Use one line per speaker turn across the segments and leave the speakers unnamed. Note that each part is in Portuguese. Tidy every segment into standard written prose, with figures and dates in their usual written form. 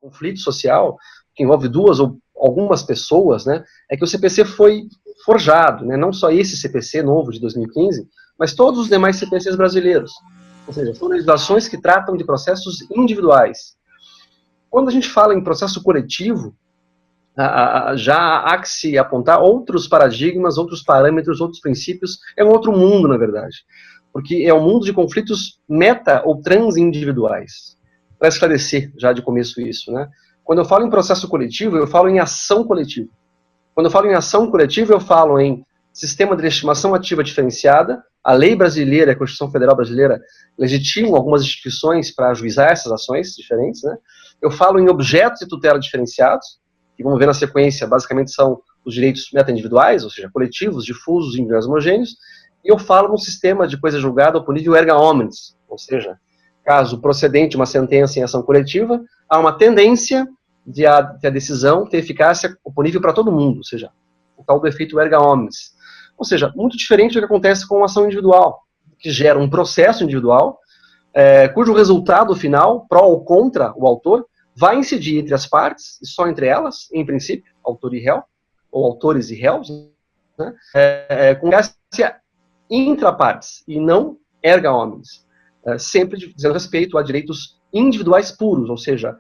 conflito social, que envolve duas ou algumas pessoas, né, é que o CPC foi forjado, né, não só esse CPC novo de 2015, mas todos os demais CPCs brasileiros. Ou seja, são legislações que tratam de processos individuais. Quando a gente fala em processo coletivo, já há que se apontar outros paradigmas, outros parâmetros, outros princípios. É um outro mundo, na verdade. Porque é um mundo de conflitos meta ou transindividuais. Para esclarecer já de começo isso, né? Quando eu falo em processo coletivo, eu falo em ação coletiva. Quando eu falo em ação coletiva, eu falo em sistema de legitimação ativa diferenciada. A lei brasileira, a Constituição Federal Brasileira, legitimam algumas instituições para ajuizar essas ações diferentes, né? Eu falo em objetos de tutela diferenciados, que vamos ver na sequência, basicamente são os direitos meta-individuais, ou seja, coletivos, difusos, individuais homogêneos, e eu falo num sistema de coisa julgada ao nível erga omnes, ou seja, caso procedente uma sentença em ação coletiva, há uma tendência de a decisão ter eficácia oponível para todo mundo, ou seja, o tal do efeito erga omnes. Ou seja, muito diferente do que acontece com a ação individual, que gera um processo individual, cujo resultado final, pró ou contra o autor, vai incidir entre as partes, e só entre elas, em princípio, autor e réu, ou autores e réus, né, com eficácia intrapartes, e não erga omnes, sempre dizendo respeito a direitos individuais puros, ou seja,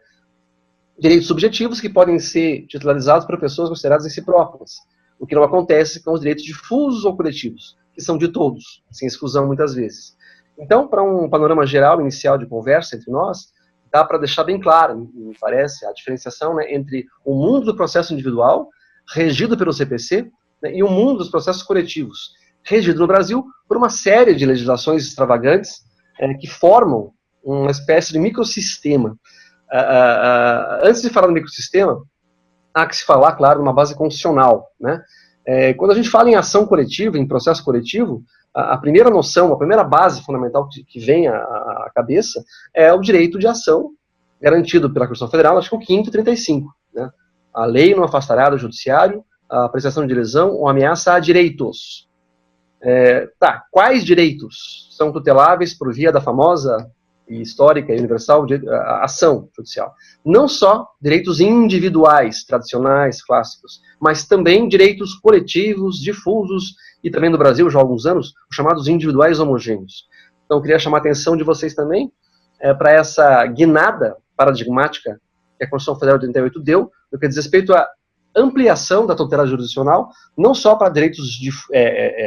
direitos subjetivos que podem ser titularizados por pessoas consideradas em si próprias, o que não acontece com os direitos difusos ou coletivos, que são de todos, sem exclusão muitas vezes. Então, para um panorama geral, inicial de conversa entre nós, dá para deixar bem claro, me parece, a diferenciação, né, entre o mundo do processo individual, regido pelo CPC, né, e o mundo dos processos coletivos, regido no Brasil por uma série de legislações extravagantes que formam uma espécie de microsistema. Antes de falar do microsistema, há que se falar, claro, numa base constitucional, né? Quando a gente fala em ação coletiva, em processo coletivo, a primeira noção, a primeira base fundamental que vem à cabeça é o direito de ação garantido pela Constituição Federal, artigo 5º e 35. Né? A lei não afastará do judiciário a apreciação de lesão ou ameaça a direitos. Quais direitos são tuteláveis por via da famosa e histórica e universal ação judicial? Não só direitos individuais, tradicionais, clássicos, mas também direitos coletivos, difusos, e também no Brasil, já há alguns anos, os chamados individuais homogêneos. Então, eu queria chamar a atenção de vocês também para essa guinada paradigmática que a Constituição Federal de 88 deu, no que diz respeito à ampliação da tutela jurisdicional, não só para direitos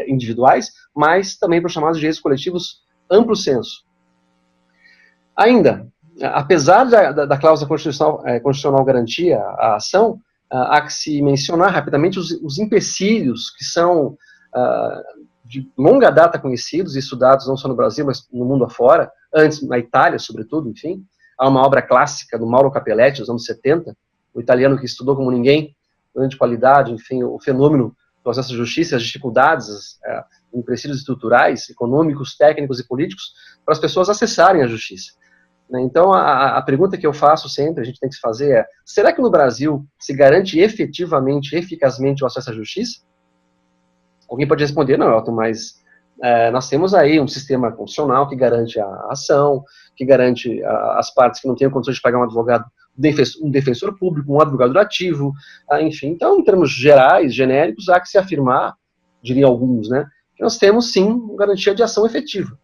individuais, mas também para os chamados direitos coletivos amplo senso. Ainda, apesar da cláusula constitucional garantia a ação, há que se mencionar rapidamente os empecilhos que são de longa data conhecidos e estudados não só no Brasil, mas no mundo afora, antes na Itália, sobretudo, enfim. Há uma obra clássica do Mauro Capelletti, dos anos 70, o italiano que estudou como ninguém, grande qualidade, enfim, o fenômeno do processo de justiça, as dificuldades, empecilhos estruturais, econômicos, técnicos e políticos, para as pessoas acessarem a justiça. Então, a pergunta que eu faço sempre, a gente tem que se fazer é, será que no Brasil se garante efetivamente, eficazmente o acesso à justiça? Alguém pode responder, não, Elton, mas nós temos aí um sistema constitucional que garante a ação, que garante as partes que não têm condições de pagar um advogado, um defensor público, um advogado ativo, enfim. Então, em termos gerais, genéricos, há que se afirmar, diriam alguns, né, que nós temos, sim, garantia de ação efetiva.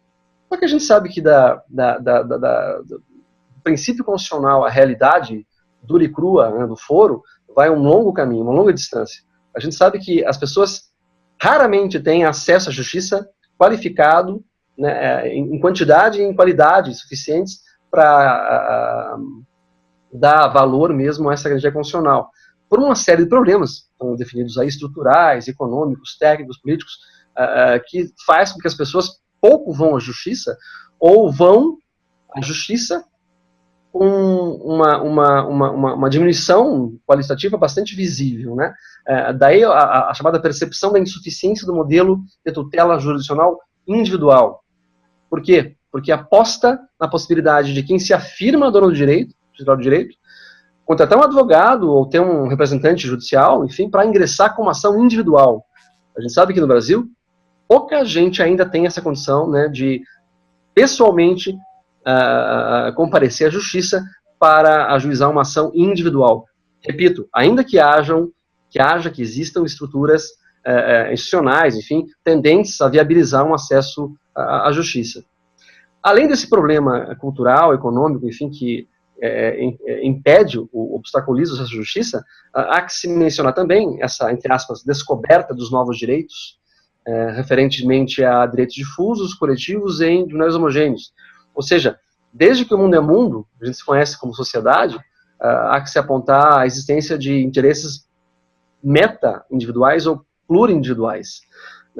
Só que a gente sabe que do princípio constitucional à realidade dura e crua, né, do foro, vai um longo caminho, uma longa distância. A gente sabe que as pessoas raramente têm acesso à justiça qualificado, né, em quantidade e em qualidade suficientes para dar valor mesmo a essa garantia constitucional. Por uma série de problemas, estão definidos aí, estruturais, econômicos, técnicos, políticos, que faz com que as pessoas pouco vão à justiça, ou vão à justiça com uma diminuição qualitativa bastante visível, né? Daí a chamada percepção da insuficiência do modelo de tutela jurisdicional individual. Por quê? Porque aposta na possibilidade de quem se afirma dono do direito, titular do direito, contratar um advogado ou ter um representante judicial, enfim, para ingressar com uma ação individual. A gente sabe que no Brasil, pouca gente ainda tem essa condição, né, de pessoalmente comparecer à justiça para ajuizar uma ação individual. Repito, ainda que existam estruturas institucionais, enfim, tendentes a viabilizar um acesso à justiça. Além desse problema cultural, econômico, enfim, que impede, obstaculiza o acesso à justiça, há que se mencionar também essa, entre aspas, descoberta dos novos direitos, referentemente a direitos difusos, coletivos e individuais homogêneos. Ou seja, desde que o mundo é mundo, a gente se conhece como sociedade, há que se apontar a existência de interesses meta-individuais ou plurindividuais.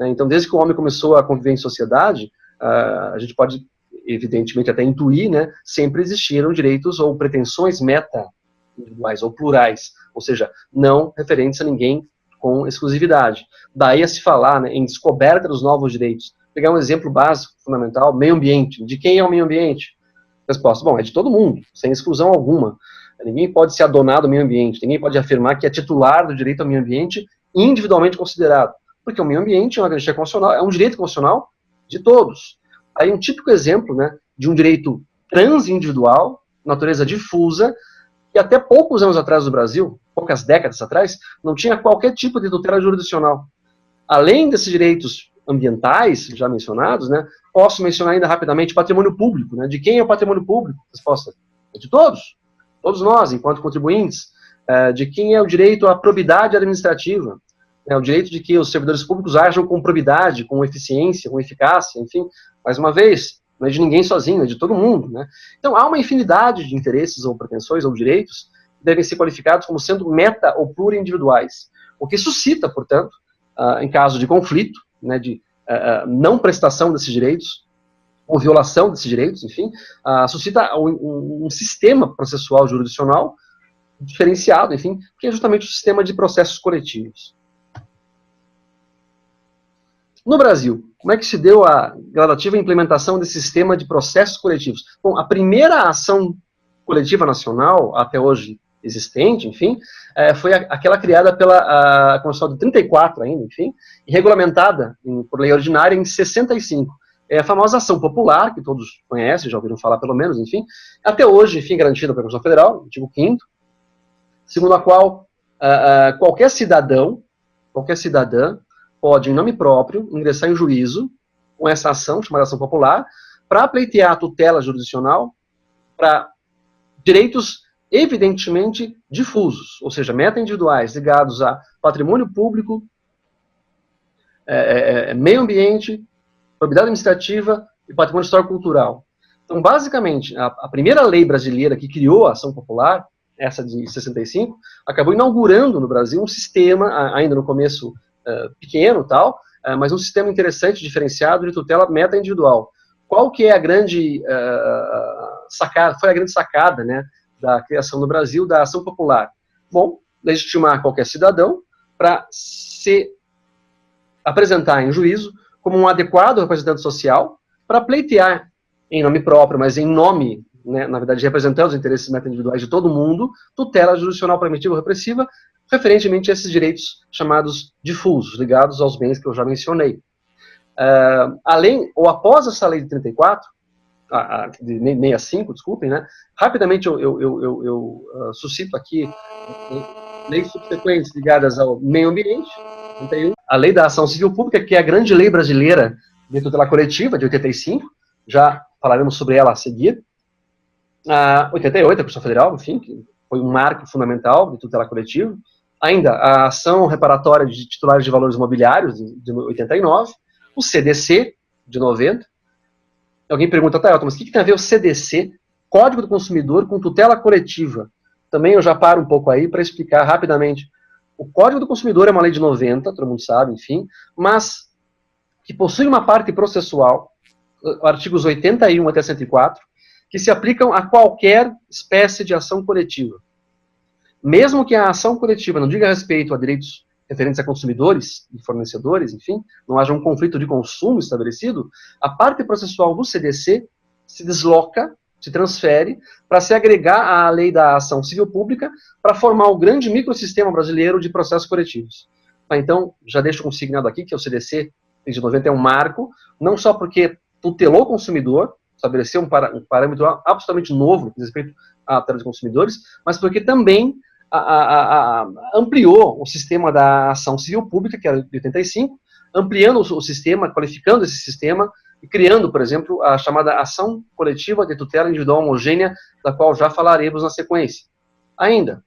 Então, desde que o homem começou a conviver em sociedade, a gente pode, evidentemente, até intuir, né, sempre existiram direitos ou pretensões meta-individuais ou plurais, ou seja, não referentes a ninguém com exclusividade. Daí a se falar, né, em descoberta dos novos direitos. Pegar um exemplo básico, fundamental, meio ambiente. De quem é o meio ambiente? Resposta, bom, é de todo mundo, sem exclusão alguma. Ninguém pode ser adonado ao meio ambiente, ninguém pode afirmar que é titular do direito ao meio ambiente individualmente considerado, porque o meio ambiente é uma garantia constitucional, é um direito constitucional de todos. Aí um típico exemplo, né, de um direito transindividual, natureza difusa, que até poucos anos atrás no Brasil, poucas décadas atrás, não tinha qualquer tipo de tutela jurisdicional. Além desses direitos ambientais, já mencionados, né, posso mencionar ainda rapidamente patrimônio público. Né? De quem é o patrimônio público? Resposta, é de todos. Todos nós, enquanto contribuintes. De quem é o direito à probidade administrativa? O direito de que os servidores públicos ajam com probidade, com eficiência, com eficácia, enfim, mais uma vez, não é de ninguém sozinho, é de todo mundo. Né? Então, há uma infinidade de interesses ou pretensões ou direitos que devem ser qualificados como sendo meta ou plurindividuais, o que suscita, portanto, em caso de conflito, né, de não prestação desses direitos, ou violação desses direitos, enfim, suscita um sistema processual jurisdicional diferenciado, enfim, que é justamente o sistema de processos coletivos. No Brasil, como é que se deu a gradativa implementação desse sistema de processos coletivos? Bom, a primeira ação coletiva nacional, até hoje existente, enfim, foi aquela criada pela Constituição de 34 ainda, enfim, e regulamentada por lei ordinária em 65. É a famosa ação popular, que todos conhecem, já ouviram falar pelo menos, enfim, até hoje, enfim, garantida pela Constituição Federal, artigo 5º, segundo a qual qualquer cidadã pode, em nome próprio, ingressar em juízo com essa ação, chamada ação popular, para pleitear a tutela jurisdicional para direitos evidentemente difusos, ou seja, meta-individuais ligados a patrimônio público, meio ambiente, propriedade administrativa e patrimônio histórico-cultural. Então, basicamente, a primeira lei brasileira que criou a ação popular, essa de 65, acabou inaugurando no Brasil um sistema, ainda no começo pequeno, tal, mas um sistema interessante, diferenciado, de tutela meta-individual. Qual que é a grande sacada, foi a grande sacada, né, da criação no Brasil da ação popular? Bom, legitimar qualquer cidadão para se apresentar em juízo como um adequado representante social para pleitear em nome próprio, mas em nome, né, na verdade, representando os interesses meta-individuais de todo mundo, tutela jurisdicional preventiva ou repressiva, referentemente a esses direitos chamados difusos, ligados aos bens que eu já mencionei. Além, ou após essa lei de 34, de 65, desculpem, né, rapidamente eu suscito aqui leis subsequentes ligadas ao meio ambiente, 81, a lei da ação civil pública, que é a grande lei brasileira de tutela coletiva, de 85, já falaremos sobre ela a seguir. 88, a Constituição Federal, enfim, que foi um marco fundamental de tutela coletiva. Ainda, a ação reparatória de titulares de valores imobiliários, de 89, o CDC, de 90. Alguém pergunta, tá, mas o que tem a ver o CDC, Código do Consumidor, com tutela coletiva? Também eu já paro um pouco aí para explicar rapidamente. O Código do Consumidor é uma lei de 90, todo mundo sabe, enfim, mas que possui uma parte processual, artigos 81 até 104, que se aplicam a qualquer espécie de ação coletiva. Mesmo que a ação coletiva não diga respeito a direitos referentes a consumidores e fornecedores, enfim, não haja um conflito de consumo estabelecido, a parte processual do CDC se desloca, se transfere, para se agregar à lei da ação civil pública para formar o grande microsistema brasileiro de processos coletivos. Então, já deixo consignado aqui que o CDC de 90 é um marco, não só porque tutelou o consumidor, estabeleceu um parâmetro absolutamente novo, com respeito a tutela de consumidores, mas porque também ampliou o sistema da ação civil pública, que era de 85, ampliando o sistema, qualificando esse sistema e criando, por exemplo, a chamada ação coletiva de tutela individual homogênea, da qual já falaremos na sequência. Ainda,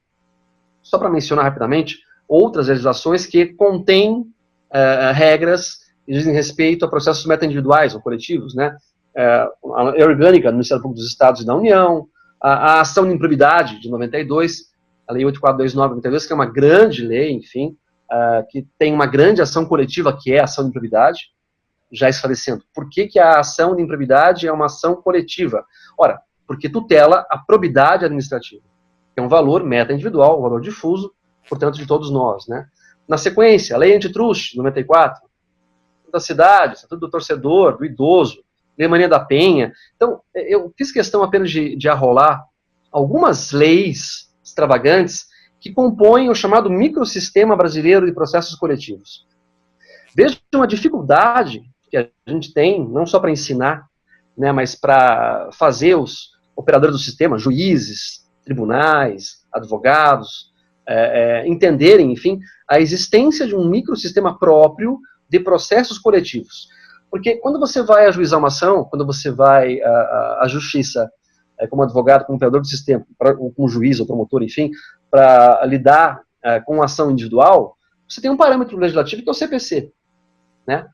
só para mencionar rapidamente, outras legislações que contêm regras que dizem respeito a processos meta-individuais ou coletivos, né? A lei orgânica do Ministério Público dos Estados e da União, a ação de improbidade de 92, a lei 8429 de 92, que é uma grande lei, enfim, que tem uma grande ação coletiva, que é a ação de improbidade, já esclarecendo. Por que a ação de improbidade é uma ação coletiva? Ora, porque tutela a probidade administrativa, que é um valor meta-individual, um valor difuso, portanto, de todos nós, né? Na sequência, a lei antitruste, 94, da cidade, estatuto do torcedor, do idoso, Lei Maria da Penha. Então, eu fiz questão apenas de arrolar algumas leis extravagantes que compõem o chamado microsistema brasileiro de processos coletivos. Veja uma dificuldade que a gente tem, não só para ensinar, né, mas para fazer os operadores do sistema, juízes, tribunais, advogados, entenderem, enfim, a existência de um microsistema próprio de processos coletivos. Porque quando você vai ajuizar uma ação, quando você vai à justiça, como advogado, como operador do sistema, como juiz ou promotor, enfim, para lidar com uma ação individual, você tem um parâmetro legislativo que é o CPC, né?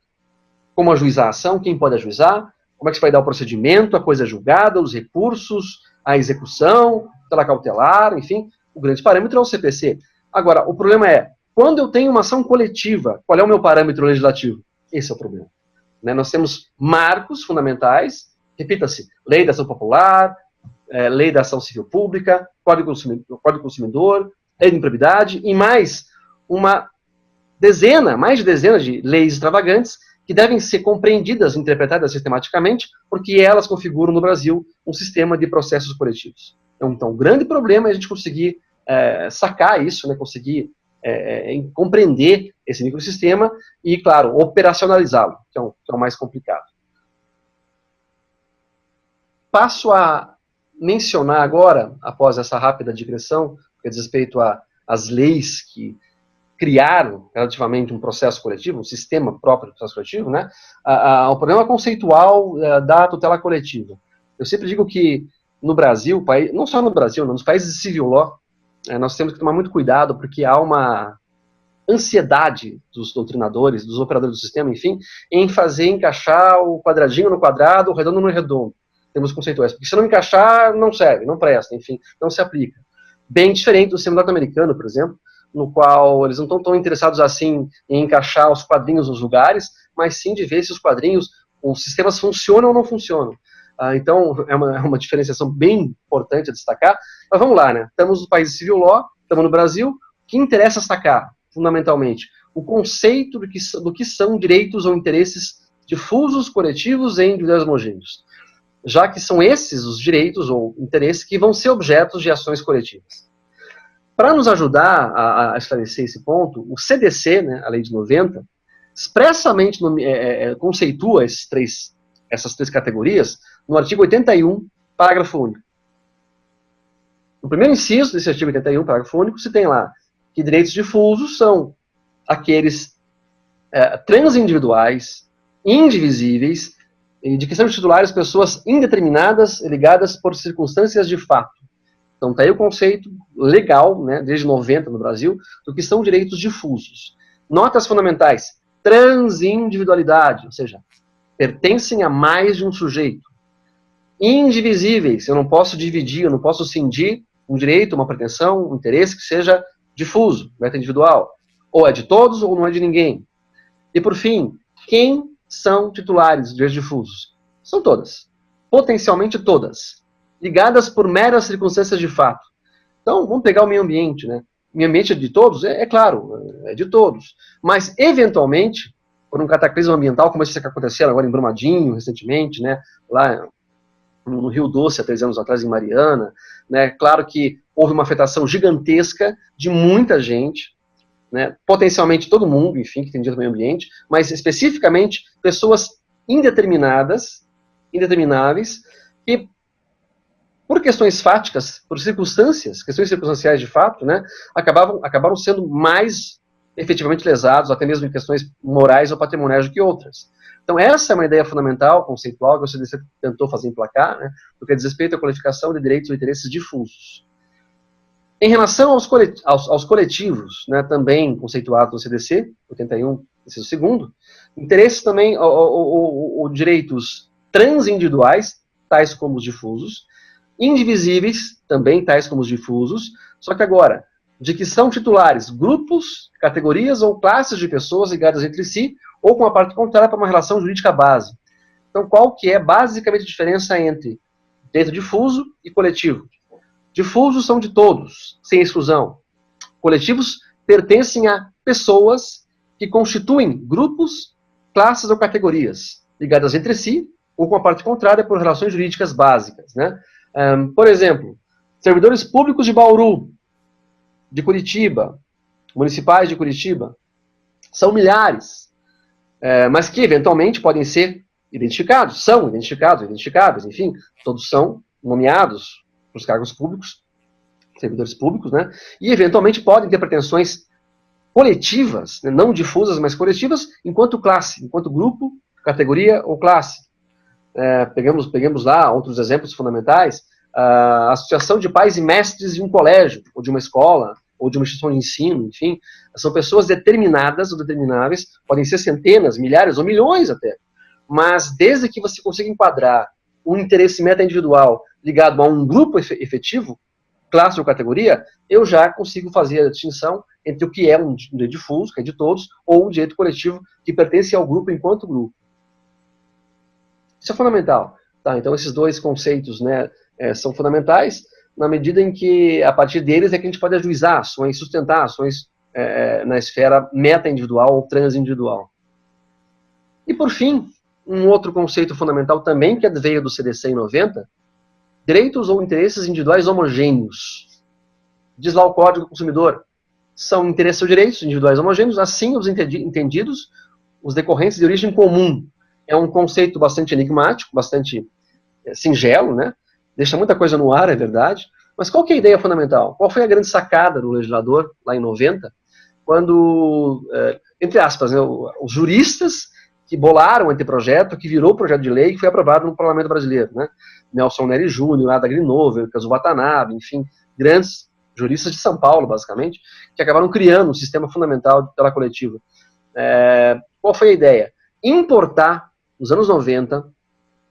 Como ajuizar a ação, quem pode ajuizar, como é que você vai dar o procedimento, a coisa julgada, os recursos, a execução, tutela cautelar, enfim, o grande parâmetro é o CPC. Agora, o problema é, quando eu tenho uma ação coletiva, qual é o meu parâmetro legislativo? Esse é o problema. Né? Nós temos marcos fundamentais, repita-se, lei da ação popular, lei da ação civil pública, Código do Consumidor, lei de improbidade, e mais de dezena de leis extravagantes que devem ser compreendidas, interpretadas sistematicamente, porque elas configuram no Brasil um sistema de processos coletivos. Então, o grande problema é a gente conseguir sacar isso, né, conseguir compreender esse microsistema e, claro, operacionalizá-lo, que é o mais complicado. Passo a mencionar agora, após essa rápida digressão, que diz respeito às leis que criaram relativamente um processo coletivo, um sistema próprio do processo coletivo, né, o problema conceitual da tutela coletiva. Eu sempre digo que no Brasil, não só no Brasil, nos países de civil law, nós temos que tomar muito cuidado, porque há uma ansiedade dos doutrinadores, dos operadores do sistema, enfim, em fazer encaixar o quadradinho no quadrado, o redondo no redondo. Temos conceituais, porque se não encaixar, não serve, não presta, enfim, não se aplica. Bem diferente do sistema norte-americano, por exemplo, no qual eles não estão tão interessados assim em encaixar os quadrinhos nos lugares, mas sim de ver se os quadrinhos, os sistemas funcionam ou não funcionam. Então, é uma diferenciação bem importante a destacar. Mas vamos lá, né? Estamos no país de civil law, estamos no Brasil. O que interessa destacar, fundamentalmente? O conceito do que são direitos ou interesses difusos, coletivos e individuais homogêneos. Já que são esses os direitos ou interesses que vão ser objetos de ações coletivas. Para nos ajudar a esclarecer esse ponto, o CDC, né, a Lei de 90, expressamente conceitua essas três categorias no artigo 81, parágrafo único. No primeiro inciso desse artigo 81, parágrafo único, se tem lá que direitos difusos são aqueles transindividuais, indivisíveis, e de que são titulares pessoas indeterminadas ligadas por circunstâncias de fato. Então, está aí o conceito legal, né, desde 90 no Brasil, do que são direitos difusos. Notas fundamentais: transindividualidade, ou seja, pertencem a mais de um sujeito. Indivisíveis, eu não posso dividir, eu não posso cindir um direito, uma pretensão, um interesse que seja difuso, meta individual. Ou é de todos ou não é de ninguém. E, por fim, quem são titulares de direitos difusos? São todas. Potencialmente todas. Ligadas por meras circunstâncias de fato. Então, vamos pegar o meio ambiente, né? O meio ambiente é de todos? É claro, é de todos. Mas, eventualmente, por um cataclismo ambiental, como esse que aconteceu agora em Brumadinho, recentemente, né? Lá no Rio Doce, há 3 anos atrás, em Mariana, né? Claro que houve uma afetação gigantesca de muita gente, né? Potencialmente todo mundo, enfim, que tem direito ao meio ambiente, mas especificamente pessoas indeterminadas, indetermináveis, que por questões fáticas, por circunstâncias, questões circunstanciais de fato, né, acabaram sendo mais efetivamente lesados, até mesmo em questões morais ou patrimoniais do que outras. Então essa é uma ideia fundamental, conceitual, que o CDC tentou fazer emplacar, né, no que diz respeito à qualificação de direitos ou interesses difusos. Em relação aos coletivos, né, também conceituados no CDC, 81, inciso 2º, interesses também, ou direitos transindividuais, tais como os difusos, indivisíveis, também tais como os difusos, só que agora, de que são titulares grupos, categorias ou classes de pessoas ligadas entre si, ou com a parte contrária para uma relação jurídica base. Então, qual que é basicamente a diferença entre direito difuso e coletivo? Difusos são de todos, sem exclusão. Coletivos pertencem a pessoas que constituem grupos, classes ou categorias, ligadas entre si, ou com a parte contrária por relações jurídicas básicas, né? Por exemplo, servidores públicos de Bauru, de Curitiba, municipais de Curitiba, são milhares, mas que eventualmente podem ser identificados, são identificados, identificáveis, enfim, todos são nomeados para os cargos públicos, servidores públicos, né? E eventualmente podem ter pretensões coletivas, né? Não difusas, mas coletivas, enquanto classe, enquanto grupo, categoria ou classe. Pegamos lá outros exemplos fundamentais, a associação de pais e mestres de um colégio, ou de uma escola, ou de uma instituição de ensino, enfim, são pessoas determinadas ou determináveis, podem ser centenas, milhares ou milhões até, mas desde que você consiga enquadrar um interesse meta-individual ligado a um grupo efetivo, classe ou categoria, eu já consigo fazer a distinção entre o que é um direito difuso, que é de todos, ou um direito coletivo que pertence ao grupo enquanto grupo. Isso é fundamental. Tá, então, esses dois conceitos, né, são fundamentais, na medida em que, a partir deles, é que a gente pode ajuizar ações, sustentar ações na esfera meta-individual ou transindividual. E, por fim, um outro conceito fundamental também, que veio do CDC em 90, direitos ou interesses individuais homogêneos. Diz lá o Código do Consumidor, são interesses ou direitos individuais homogêneos, assim os entendidos, os decorrentes de origem comum. É um conceito bastante enigmático, bastante singelo, né? Deixa muita coisa no ar, é verdade, mas qual que é a ideia fundamental? Qual foi a grande sacada do legislador, lá em 90, quando, entre aspas, né, os juristas que bolaram o anteprojeto, que virou projeto de lei, que foi aprovado no Parlamento Brasileiro, né? Nelson Nery Júnior, Ada Grinover, Kazu Watanabe, enfim, grandes juristas de São Paulo, basicamente, que acabaram criando um sistema fundamental de tutela coletiva. Qual foi a ideia? Importar, nos anos 90,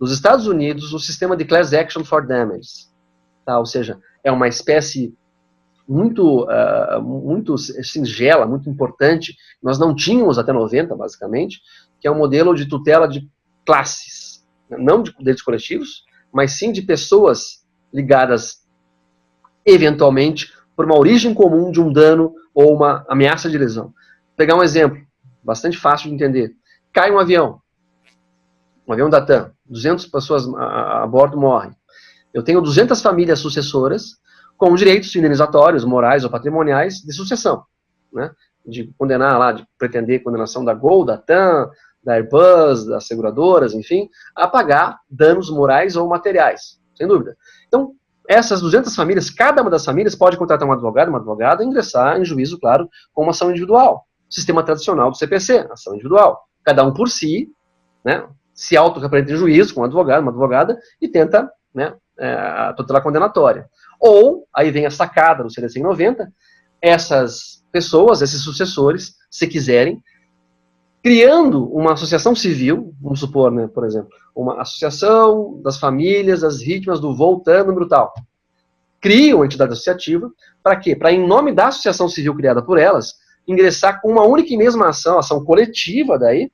dos Estados Unidos, o sistema de Class Action for Damages. Tá? Ou seja, é uma espécie muito singela, muito importante, nós não tínhamos até 90, basicamente, que é um modelo de tutela de classes, não de direitos coletivos, mas sim de pessoas ligadas, eventualmente, por uma origem comum de um dano ou uma ameaça de lesão. Vou pegar um exemplo, bastante fácil de entender. Cai um avião da TAM, 200 pessoas a bordo morrem. Eu tenho 200 famílias sucessoras com direitos indenizatórios, morais ou patrimoniais de sucessão, né? De condenar lá, de pretender condenação da Gol, da TAM, da Airbus, das seguradoras, enfim, a pagar danos morais ou materiais, sem dúvida. Então, essas 200 famílias, cada uma das famílias pode contratar um advogado, uma advogada, e ingressar em juízo, claro, com uma ação individual. Sistema tradicional do CPC, ação individual. Cada um por si, né, se auto-representa em juízo com um advogado, uma advogada, e tenta, né, a tutela condenatória. Ou, aí vem a sacada do CDC em 90, essas pessoas, esses sucessores, se quiserem, criando uma associação civil, vamos supor, né, por exemplo, uma associação das famílias das vítimas do voo TAM número tal. Criam uma entidade associativa, para quê? Para, em nome da associação civil criada por elas, ingressar com uma única e mesma ação coletiva daí,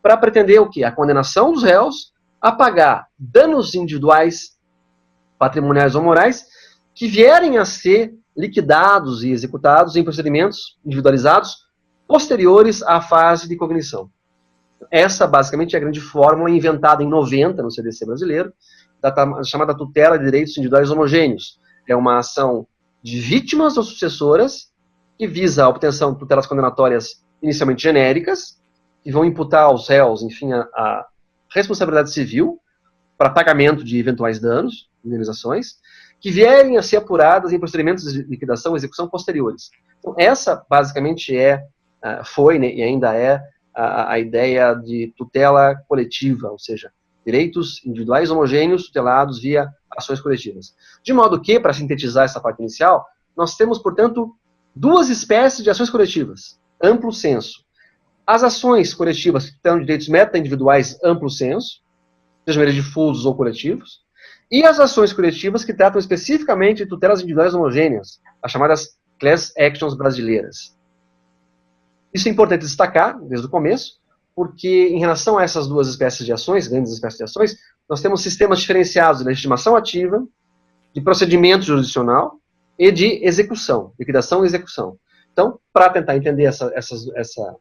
para pretender o quê? A condenação dos réus a pagar danos individuais, patrimoniais ou morais, que vierem a ser liquidados e executados em procedimentos individualizados posteriores à fase de cognição. Essa, basicamente, é a grande fórmula inventada em 90 no CDC brasileiro, da chamada tutela de direitos individuais homogêneos. É uma ação de vítimas ou sucessoras que visa a obtenção de tutelas condenatórias inicialmente genéricas, que vão imputar aos réus, enfim, a responsabilidade civil para pagamento de eventuais danos, indenizações, que vierem a ser apuradas em procedimentos de liquidação e execução posteriores. Então, essa, basicamente, foi, né, e ainda é a ideia de tutela coletiva, ou seja, direitos individuais homogêneos tutelados via ações coletivas. De modo que, para sintetizar essa parte inicial, nós temos, portanto, duas espécies de ações coletivas, amplo senso. As ações coletivas que têm direitos meta-individuais amplo senso, sejam eles difusos ou coletivos, e as ações coletivas que tratam especificamente de tutelas individuais homogêneas, as chamadas class actions brasileiras. Isso é importante destacar, desde o começo, porque em relação a essas duas espécies de ações, grandes espécies de ações, nós temos sistemas diferenciados de legitimação ativa, de procedimento jurisdicional e de execução, liquidação e execução. Então, para tentar entender essa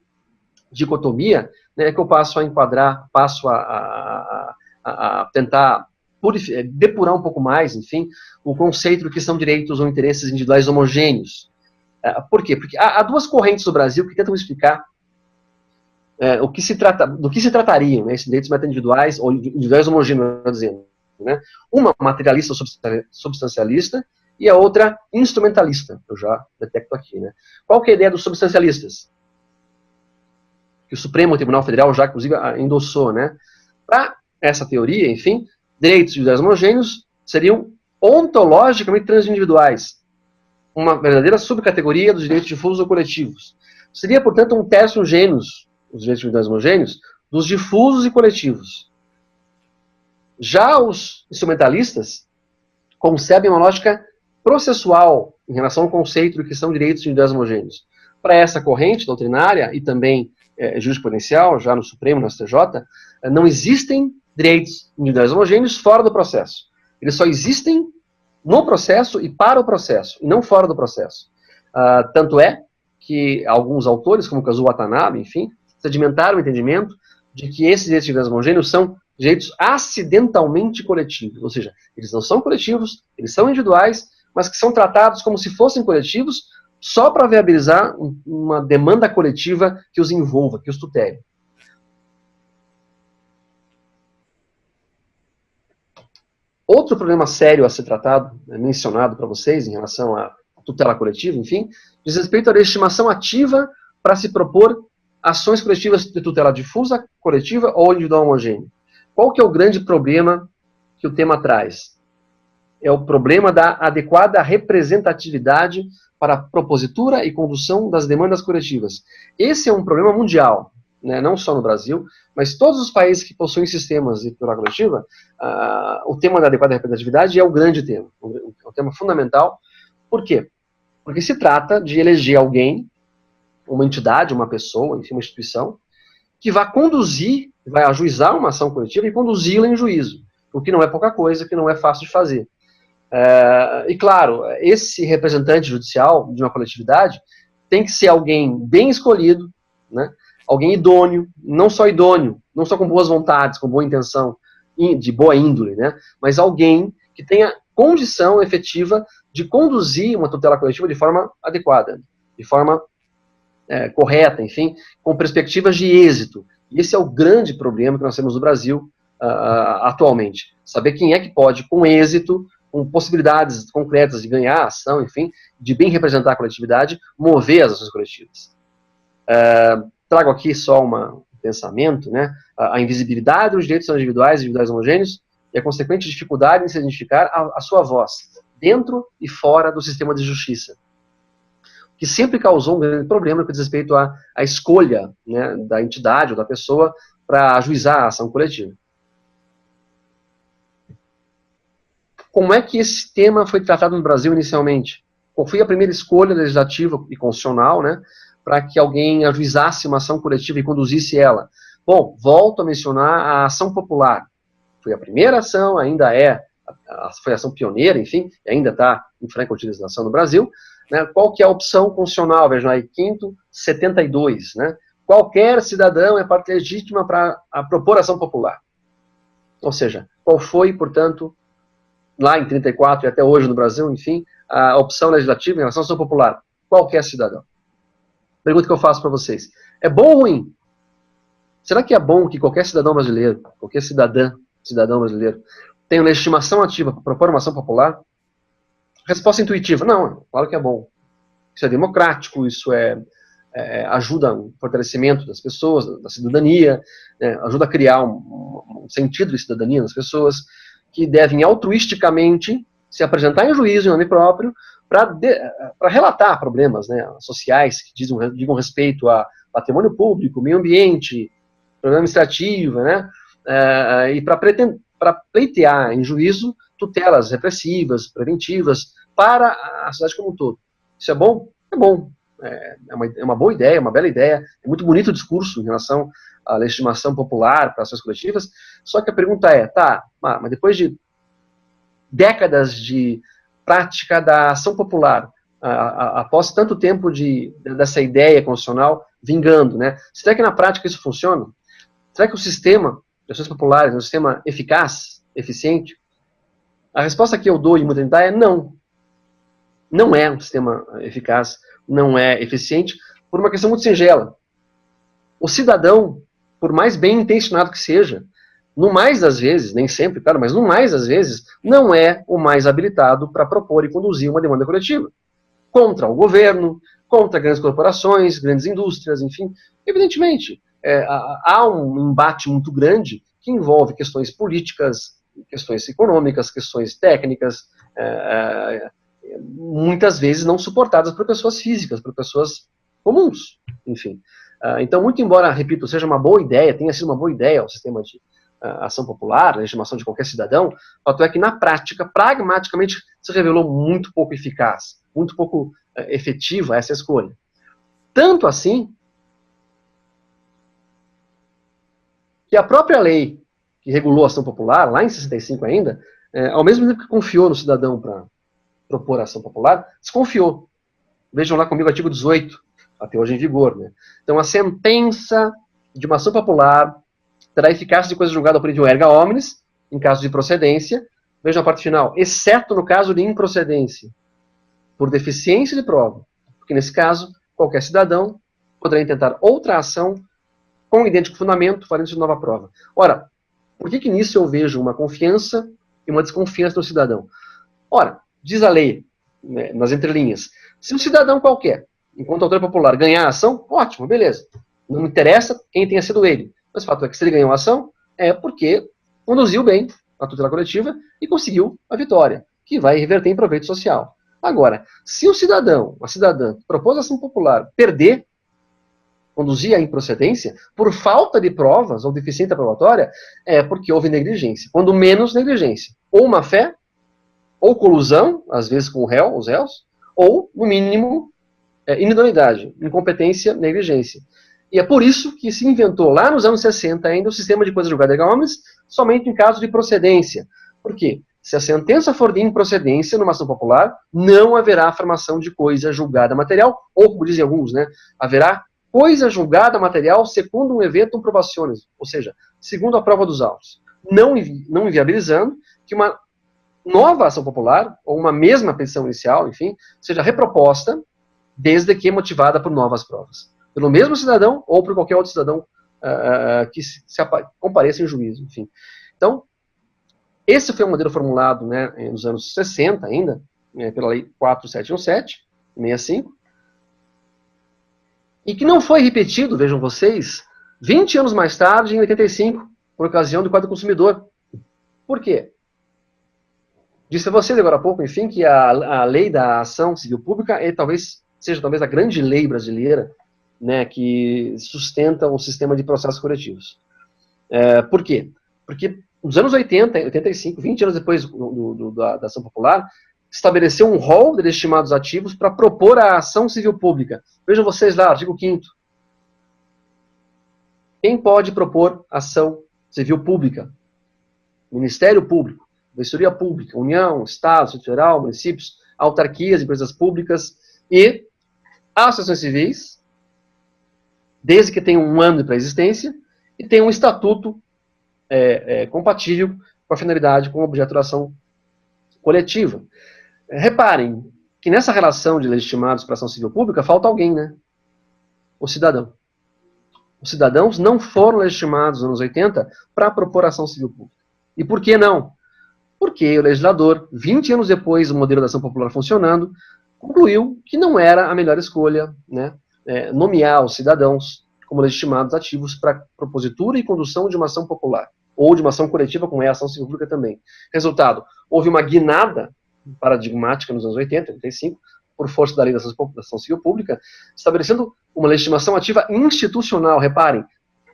dicotomia, né, é que eu passo a enquadrar, passo a tentar depurar um pouco mais, enfim, o conceito do que são direitos ou interesses individuais homogêneos. Por quê? Porque há duas correntes no Brasil que tentam explicar do que se tratariam, né, esses direitos meta-individuais ou individuais homogêneos, dizendo, né? Uma materialista ou substancialista e a outra instrumentalista, eu já detecto aqui. Né? Qual que é a ideia dos substancialistas? Que o Supremo Tribunal Federal já, inclusive, endossou. Né? Para essa teoria, enfim, direitos individuais homogêneos seriam ontologicamente transindividuais, uma verdadeira subcategoria dos direitos difusos ou coletivos. Seria, portanto, um tertium genus, os direitos individuais homogêneos, dos difusos e coletivos. Já os instrumentalistas concebem uma lógica processual em relação ao conceito do que são direitos individuais homogêneos. Para essa corrente doutrinária e também jurisprudencial, já no Supremo, no STJ, não existem direitos individuais homogêneos fora do processo. Eles só existem no processo e para o processo, e não fora do processo. Tanto é que alguns autores, como Kazuo Watanabe, enfim, sedimentaram o entendimento de que esses direitos individuais homogêneos são direitos acidentalmente coletivos, ou seja, eles não são coletivos, eles são individuais, mas que são tratados como se fossem coletivos só para viabilizar uma demanda coletiva que os envolva, que os tutele. Outro problema sério a ser tratado, mencionado para vocês em relação à tutela coletiva, enfim, diz respeito à legitimação ativa para se propor ações coletivas de tutela difusa, coletiva ou individual homogênea. Qual que é o grande problema que o tema traz? É o problema da adequada representatividade para a propositura e condução das demandas coletivas. Esse é um problema mundial, né? Não só no Brasil, mas todos os países que possuem sistemas de tutela coletiva, o tema da adequada representatividade é o grande tema, é um tema fundamental. Por quê? Porque se trata de eleger alguém, uma entidade, uma pessoa, enfim, uma instituição, que vai conduzir, vai ajuizar uma ação coletiva e conduzi-la em juízo, o que não é pouca coisa, que não é fácil de fazer. E claro, esse representante judicial de uma coletividade tem que ser alguém bem escolhido, né? Alguém idôneo, não só com boas vontades, com boa intenção, de boa índole, né? Mas alguém que tenha condição efetiva de conduzir uma tutela coletiva de forma adequada, de forma correta, enfim, com perspectivas de êxito. E esse é o grande problema que nós temos no Brasil atualmente. Saber quem é que pode, com êxito, com possibilidades concretas de ganhar a ação, enfim, de bem representar a coletividade, mover as ações coletivas. Trago aqui só um pensamento, né? A invisibilidade dos direitos individuais e individuais homogêneos e a consequente dificuldade em se identificar a sua voz, dentro e fora do sistema de justiça, que sempre causou um grande problema no que diz respeito à escolha, né, da entidade ou da pessoa para ajuizar a ação coletiva. Como é que esse tema foi tratado no Brasil inicialmente? Qual foi a primeira escolha legislativa e constitucional, né, para que alguém ajuizasse uma ação coletiva e conduzisse ela? Bom, volto a mencionar a ação popular. Foi a primeira ação, ainda foi a ação pioneira, enfim, e ainda está em franca utilização no Brasil. Né? Qual que é a opção constitucional? Vejam aí, 5º, 72. Né? Qualquer cidadão é parte legítima para propor ação popular. Ou seja, qual foi, portanto, lá em 34 e até hoje no Brasil, enfim, a opção legislativa em relação à ação popular? Qualquer cidadão. Pergunta que eu faço para vocês. É bom ou ruim? Será que é bom que qualquer cidadão brasileiro, qualquer cidadão brasileiro, tenha legitimação ativa para propor uma ação popular? Resposta intuitiva. Não, claro que é bom. Isso é democrático, isso ajuda o fortalecimento das pessoas, da cidadania, ajuda a criar um sentido de cidadania nas pessoas, que devem altruisticamente se apresentar em juízo em nome próprio para relatar problemas, né, sociais que digam respeito a patrimônio público, meio ambiente, problema administrativo, né, e para pleitear em juízo tutelas repressivas, preventivas, para a sociedade como um todo. Isso é bom? É bom. É uma boa ideia, uma bela ideia. É muito bonito o discurso em relação à legitimação popular para ações coletivas. Só que a pergunta é, mas depois de décadas de prática da ação popular, após tanto tempo dessa ideia constitucional vingando, né? Será que na prática isso funciona? Será que o sistema de ações populares é um sistema eficaz, eficiente? A resposta que eu dou em muita é não. Não é um sistema eficaz, não é eficiente, por uma questão muito singela. O cidadão, por mais bem intencionado que seja, no mais das vezes, nem sempre, claro, mas no mais das vezes, não é o mais habilitado para propor e conduzir uma demanda coletiva. Contra o governo, contra grandes corporações, grandes indústrias, enfim. Evidentemente, há um embate muito grande que envolve questões políticas, questões econômicas, questões técnicas, muitas vezes não suportadas por pessoas físicas, por pessoas comuns, enfim. Então, muito embora, repito, seja uma boa ideia, tenha sido uma boa ideia o sistema de ação popular, a legitimação de qualquer cidadão, o fato é que, na prática, pragmaticamente, se revelou muito pouco eficaz, muito pouco efetiva essa escolha. Tanto assim, que a própria lei que regulou a ação popular, lá em 65 ainda, ao mesmo tempo que confiou no cidadão para propor a ação popular, desconfiou. Vejam lá comigo o artigo 18, até hoje em vigor, né? Então, a sentença de uma ação popular terá eficácia de coisa julgada por idiom erga omnes, em caso de procedência, vejam a parte final, exceto no caso de improcedência, por deficiência de prova, porque nesse caso, qualquer cidadão poderá intentar outra ação com idêntico fundamento, valendo-se de nova prova. Ora, por que nisso eu vejo uma confiança e uma desconfiança do cidadão? Ora, diz a lei, né, nas entrelinhas, se um cidadão qualquer, enquanto autor popular, ganhar a ação, ótimo, beleza. Não me interessa quem tenha sido ele. Mas o fato é que se ele ganhou a ação, é porque conduziu bem a tutela coletiva e conseguiu a vitória, que vai reverter em proveito social. Agora, se o cidadão, a cidadã, que propôs a ação popular, perder, conduzir a improcedência, por falta de provas ou deficiência probatória, é porque houve negligência. Quando menos negligência. Ou má fé, ou colusão, às vezes com o réu, os réus, ou, no mínimo, inidoneidade, incompetência, negligência. E é por isso que se inventou, lá nos anos 60 ainda, o sistema de coisa julgada erga omnes, somente em caso de procedência. Por quê? Se a sentença for de improcedência numa ação popular, não haverá formação de coisa julgada material, ou, como dizem alguns, né, haverá coisa julgada material segundo um eventum probationis, ou seja, segundo a prova dos autos. Não inviabilizando que uma nova ação popular, ou uma mesma petição inicial, enfim, seja reproposta, desde que motivada por novas provas. Pelo mesmo cidadão ou por qualquer outro cidadão que compareça em juízo, enfim. Então, esse foi um modelo formulado, né, nos anos 60 ainda, pela Lei 4717, 65, e que não foi repetido, vejam vocês, 20 anos mais tarde, em 85, por ocasião do Código do Consumidor. Por quê? Disse a vocês agora há pouco, enfim, que a lei da ação civil pública seja talvez a grande lei brasileira, né, que sustenta o sistema de processos coletivos. Por quê? Porque nos anos 80, 85, 20 anos depois da ação popular, estabeleceu um rol de legitimados ativos para propor a ação civil pública. Vejam vocês lá, artigo 5º. Quem pode propor ação civil pública? Ministério Público, Defensoria Pública, União, Estado, Distrito Federal, municípios, autarquias, empresas públicas e associações civis, desde que tenham 1 ano de pré-existência e tenham um estatuto compatível com a finalidade, com o objeto da ação coletiva. Reparem que nessa relação de legitimados para ação civil pública falta alguém, né? O cidadão. Os cidadãos não foram legitimados nos anos 80 para propor ação civil pública. E por que não? Porque o legislador, 20 anos depois do modelo da ação popular funcionando, concluiu que não era a melhor escolha, né, nomear os cidadãos como legitimados ativos para propositura e condução de uma ação popular, ou de uma ação coletiva, como é a ação civil pública também. Resultado, houve uma guinada paradigmática nos anos 80, 85, por força da lei da ação civil pública, estabelecendo uma legitimação ativa institucional, reparem,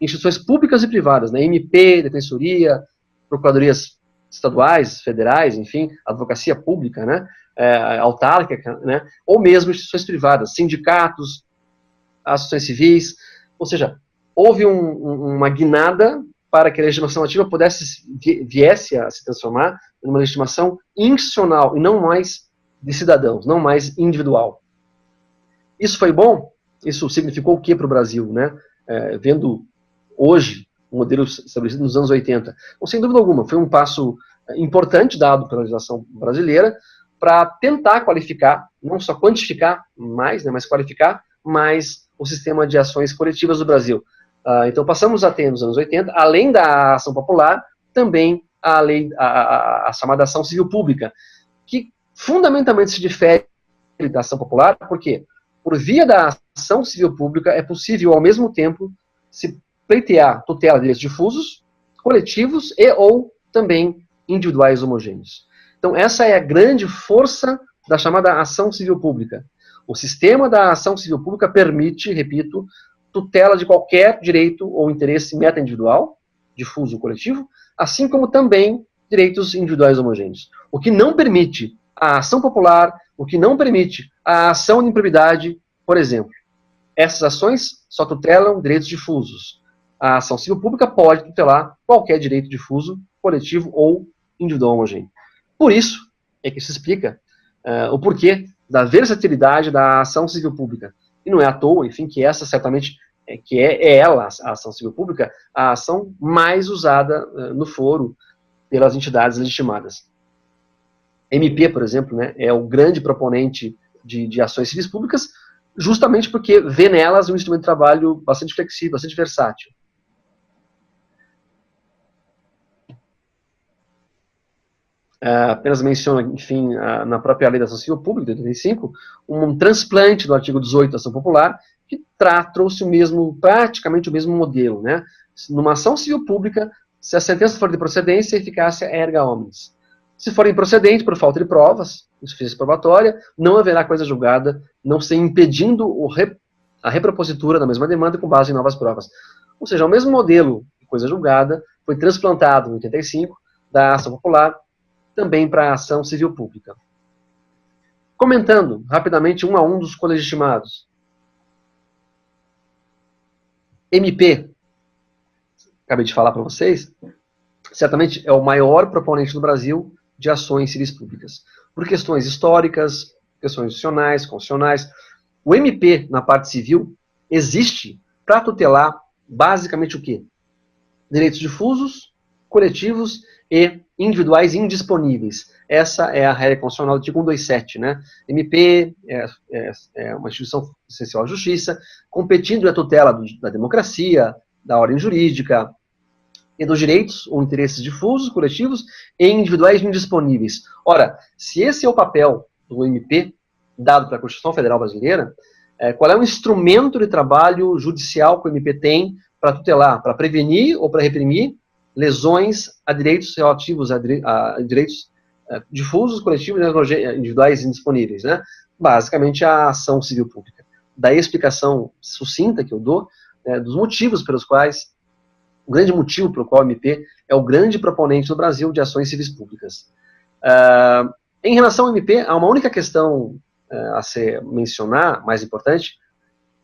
instituições públicas e privadas, né, MP, Defensoria, Procuradorias estaduais, federais, enfim, advocacia pública, né, autárquica, né, ou mesmo instituições privadas, sindicatos, associações civis, ou seja, houve uma guinada para que a legitimação ativa viesse a se transformar numa legitimação institucional e não mais de cidadãos, não mais individual. Isso foi bom? Isso significou o que para o Brasil, né? Vendo hoje o modelo estabelecido nos anos 80. Então, sem dúvida alguma, foi um passo importante dado pela legislação brasileira para tentar qualificar, não só quantificar mais, né, mas qualificar mais o sistema de ações coletivas do Brasil. Então, passamos a ter, nos anos 80, além da ação popular, também a lei, a chamada ação civil pública, que fundamentalmente se difere da ação popular, porque por via da ação civil pública é possível, ao mesmo tempo, se pleitear tutela de direitos difusos, coletivos e ou também individuais homogêneos. Então, essa é a grande força da chamada ação civil pública. O sistema da ação civil pública permite, repito, tutela de qualquer direito ou interesse meta-individual, difuso ou coletivo, assim como também direitos individuais homogêneos. O que não permite a ação popular, o que não permite a ação de improbidade, por exemplo. Essas ações só tutelam direitos difusos. A ação civil pública pode tutelar qualquer direito difuso, coletivo ou individual homogêneo. Por isso é que se explica o porquê da versatilidade da ação civil pública. E não é à toa, enfim, que essa certamente é ela, a ação civil pública, a ação mais usada no foro pelas entidades legitimadas. MP, por exemplo, né, é o grande proponente de ações civis públicas, justamente porque vê nelas um instrumento de trabalho bastante flexível, bastante versátil. Apenas menciono, enfim, na própria lei da ação civil pública, de 85, um transplante do artigo 18 da ação popular, que trouxe praticamente o mesmo modelo, né? Numa ação civil pública, se a sentença for de procedência, a eficácia é erga omnes. Se for improcedente por falta de provas, insuficiência probatória, não haverá coisa julgada, não se impedindo a repropositura da mesma demanda com base em novas provas. Ou seja, o mesmo modelo de coisa julgada foi transplantado em 85 da ação popular também para a ação civil pública. Comentando rapidamente um a um dos colegitimados. MP, acabei de falar para vocês, certamente é o maior proponente no Brasil de ações civis públicas. Por questões históricas, questões institucionais, constitucionais. O MP, na parte civil, existe para tutelar basicamente o quê? Direitos difusos, coletivos e individuais indisponíveis. Essa é a regra constitucional do artigo 127, né? MP é uma instituição essencial à justiça, competindo a tutela da democracia, da ordem jurídica e dos direitos ou interesses difusos, coletivos e individuais indisponíveis. Ora, se esse é o papel do MP, dado pela Constituição Federal Brasileira, qual é o instrumento de trabalho judicial que o MP tem para tutelar, para prevenir ou para reprimir lesões a direitos relativos a direitos difusos, coletivos e individuais indisponíveis, né? Basicamente a ação civil pública. Daí a explicação sucinta que eu dou dos motivos pelos quais, o grande motivo pelo qual o MP é o grande proponente no Brasil de ações civis públicas. Em relação ao MP, há uma única questão a se mencionar, mais importante,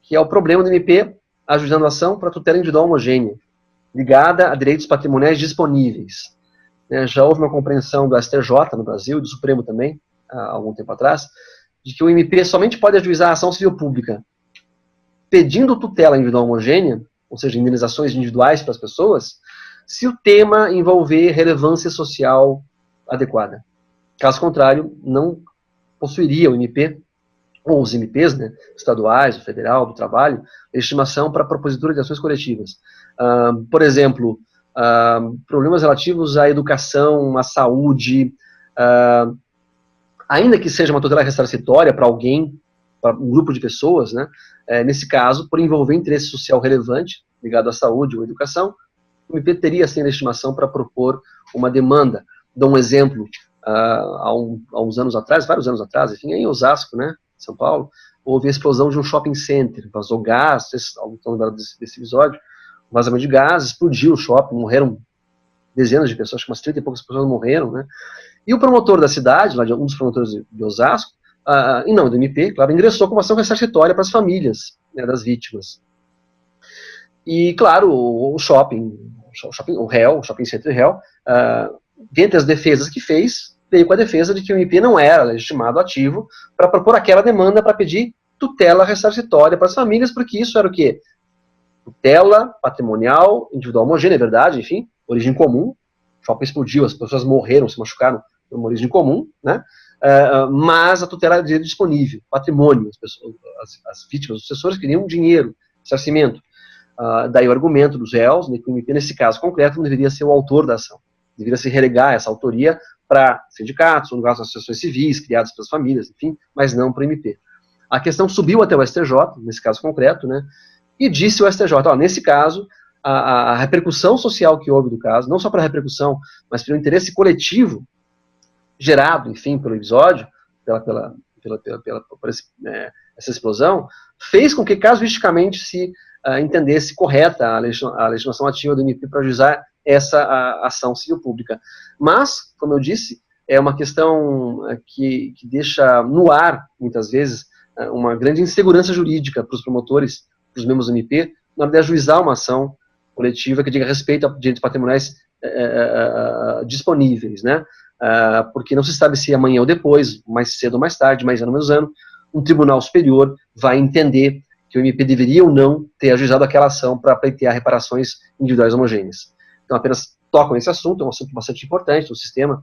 que é o problema do MP ajuizando a ação para tutela individual homogênea, ligada a direitos patrimoniais disponíveis. Já houve uma compreensão do STJ no Brasil, do Supremo também, há algum tempo atrás, de que o MP somente pode ajuizar a ação civil pública pedindo tutela individual homogênea, ou seja, indenizações individuais para as pessoas, se o tema envolver relevância social adequada. Caso contrário, não possuiria o MP, ou os MPs, né, estaduais, o federal, do trabalho, estimação para a propositura de ações coletivas. Por exemplo, problemas relativos à educação, à saúde, ainda que seja uma tutela ressarcitória para alguém, para um grupo de pessoas, né, nesse caso, por envolver interesse social relevante ligado à saúde ou à educação, o MP teria, sim, legitimação para propor uma demanda. Dou um exemplo, há uns anos atrás, vários anos atrás, enfim, em Osasco, né, São Paulo, houve a explosão de um shopping center, vazou gás, vocês estão lembrados desse episódio, vazamento de gás, explodiu o shopping, morreram dezenas de pessoas, acho que umas 30 e poucas pessoas morreram, né, e o promotor da cidade, um dos promotores de Osasco, em nome do MP, claro, ingressou com uma ação ressarcitória para as famílias, né, das vítimas. E, claro, o shopping center réu, dentre as defesas que fez, veio com a defesa de que o MP não era legitimado ativo para propor aquela demanda para pedir tutela ressarcitória para as famílias, porque isso era o quê? Tutela patrimonial, individual homogênea, é verdade, enfim, origem comum, o shopping explodiu, as pessoas morreram, se machucaram por uma origem comum, né? Mas a tutela era disponível, patrimônio, as vítimas, os sucessores queriam dinheiro, ressarcimento. Daí o argumento dos réus, né, que o MP, nesse caso concreto, não deveria ser o autor da ação. Deveria se relegar essa autoria para sindicatos, ou no caso, associações civis, criadas pelas famílias, enfim, mas não para o MP. A questão subiu até o STJ, nesse caso concreto, né, e disse o STJ, nesse caso, a repercussão social que houve do caso, não só para a repercussão, mas pelo interesse coletivo gerado, enfim, pelo episódio, por essa explosão, fez com que casuisticamente se entendesse correta a legislação ativa do MP para ajuizar essa ação civil pública. Mas, como eu disse, é uma questão que deixa no ar, muitas vezes, uma grande insegurança jurídica para os promotores, para os membros do MP, na hora de ajuizar uma ação coletiva que diga respeito a direitos patrimoniais disponíveis, né? Porque não se sabe se amanhã ou depois, mais cedo ou mais tarde, mais ano ou menos ano, um tribunal superior vai entender que o MP deveria ou não ter ajuizado aquela ação para pleitear reparações individuais homogêneas. Então, apenas toco nesse assunto, é um assunto bastante importante no sistema.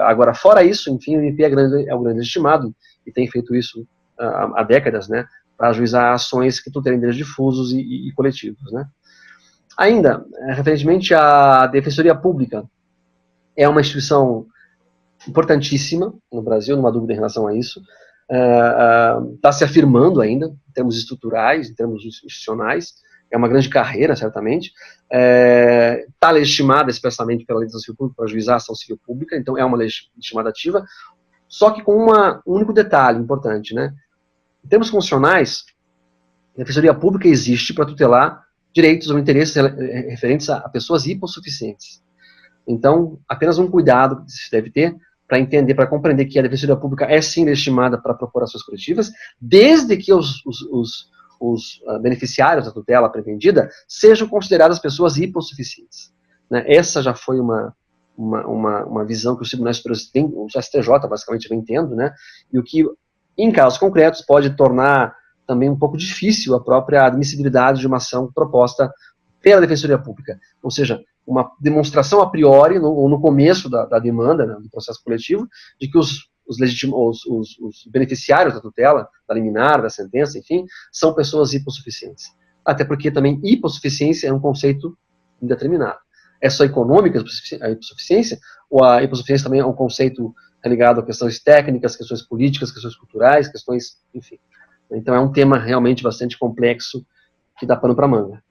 Agora, fora isso, enfim, o MP é o grande legitimado e tem feito isso há décadas, né, para ajuizar ações que tutelem direitos difusos e coletivos, né. Ainda, referentemente à Defensoria Pública, é uma instituição importantíssima no Brasil, não há dúvida em relação a isso. Está se afirmando ainda, em termos estruturais, em termos institucionais, é uma grande carreira, certamente. Está legitimada expressamente pela Lei de Ação Civil Pública para ajuizar a ação civil pública, então é uma legitimada ativa, só que com um único detalhe importante, né? Em termos constitucionais, a Defensoria Pública existe para tutelar direitos ou interesses referentes a pessoas hipossuficientes. Então, apenas um cuidado que se deve ter para entender, para compreender que a Defensoria Pública é sim legitimada para propor ações coletivas, desde que os beneficiários da tutela pretendida sejam consideradas pessoas hipossuficientes. Né? Essa já foi uma visão que os tribunais superiores têm, o STJ basicamente vem tendo, né? E o que, em casos concretos, pode tornar também um pouco difícil a própria admissibilidade de uma ação proposta pela Defensoria Pública. Ou seja, uma demonstração a priori, no começo da demanda, né, do processo coletivo, de que os beneficiários da tutela, da liminar, da sentença, enfim, são pessoas hipossuficientes. Até porque também hipossuficiência é um conceito indeterminado. É só econômica a hipossuficiência, ou a hipossuficiência também é um conceito ligado a questões técnicas, questões políticas, questões culturais, questões, enfim. Então é um tema realmente bastante complexo que dá pano para manga.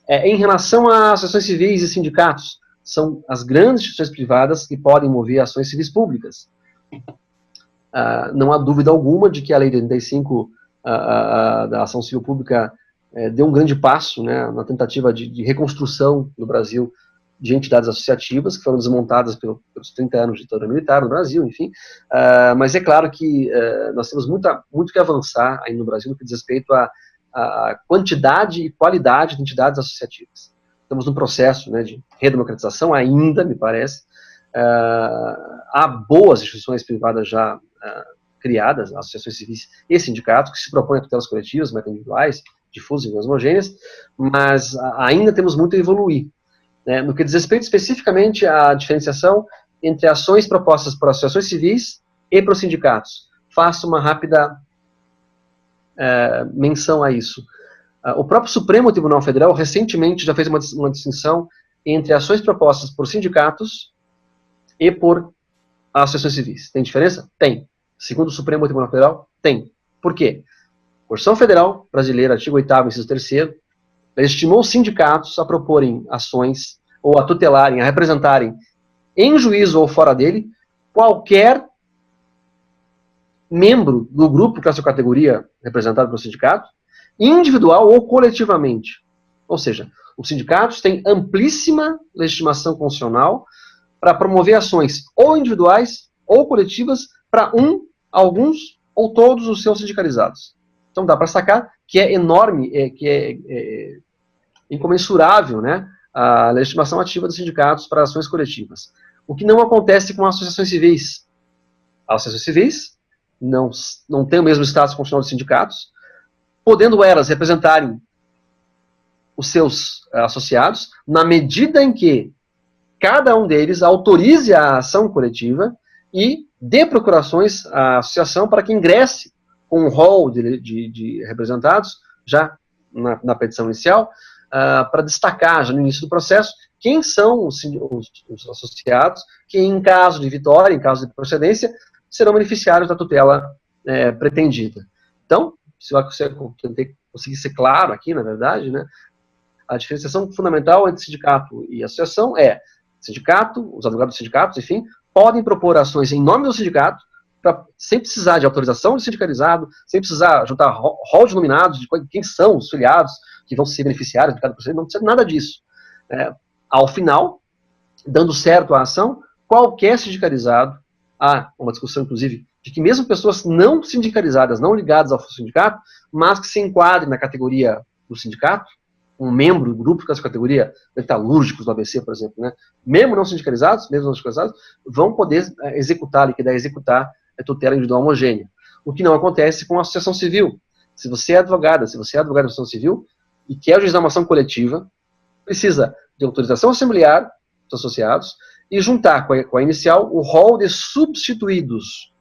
Em relação às associações civis e sindicatos, são as grandes instituições privadas que podem mover ações civis públicas. Não há dúvida alguma de que a Lei de 85 da ação civil pública deu um grande passo, né, na tentativa de reconstrução no Brasil de entidades associativas que foram desmontadas pelos 30 anos de ditadura militar no Brasil, enfim. Mas é claro que nós temos muito que avançar aí no Brasil no que diz respeito à quantidade e qualidade de entidades associativas. Estamos num processo, né, de redemocratização ainda, me parece. Há boas instituições privadas já criadas, associações civis e sindicatos, que se propõem a tutelas coletivas, metas individuais, difusas e homogêneas, mas ainda temos muito a evoluir. Né? No que diz respeito especificamente à diferenciação entre ações propostas por associações civis e por sindicatos, faço uma rápida menção a isso. O próprio Supremo Tribunal Federal recentemente já fez uma distinção entre ações propostas por sindicatos e por associações civis. Tem diferença? Tem. Segundo o Supremo Tribunal Federal, tem. Por quê? A Constituição Federal Brasileira, artigo 8º, inciso 3º, legitimou os sindicatos a proporem ações, ou a tutelarem, a representarem, em juízo ou fora dele, qualquer membro do grupo, que é a sua categoria representado pelo sindicato, individual ou coletivamente. Ou seja, os sindicatos têm amplíssima legitimação constitucional para promover ações ou individuais ou coletivas para alguns ou todos os seus sindicalizados. Então dá para sacar que é enorme, que é incomensurável, né, a legitimação ativa dos sindicatos para ações coletivas. O que não acontece com associações civis. As associações civis não têm o mesmo status constitucional dos sindicatos, podendo elas representarem os seus associados, na medida em que cada um deles autorize a ação coletiva e dê procurações à associação para que ingresse com um rol de representados, já na petição inicial, para destacar, já no início do processo, quem são os associados que, em caso de vitória, em caso de procedência, serão beneficiários da tutela pretendida. Então, se eu tentei conseguir ser claro aqui, na verdade, né, a diferenciação fundamental entre sindicato e associação é sindicato, os advogados dos sindicatos, enfim, podem propor ações em nome do sindicato, sem precisar de autorização de sindicalizado, sem precisar juntar rol de nominados, de quem são os filiados que vão ser beneficiários de cada procedimento, não precisa nada disso. Ao final, dando certo a ação, qualquer sindicalizado, há uma discussão, inclusive, de que mesmo pessoas não sindicalizadas, não ligadas ao sindicato, mas que se enquadrem na categoria do sindicato, um membro do grupo com essa categoria, metalúrgicos do ABC, por exemplo, né, mesmo não sindicalizados, vão poder executar a tutela individual homogênea. O que não acontece com a associação civil. Se você é advogado da associação civil e quer ajuizar uma ação coletiva, precisa de autorização assemblear dos associados e juntar com a inicial o rol de substituídos,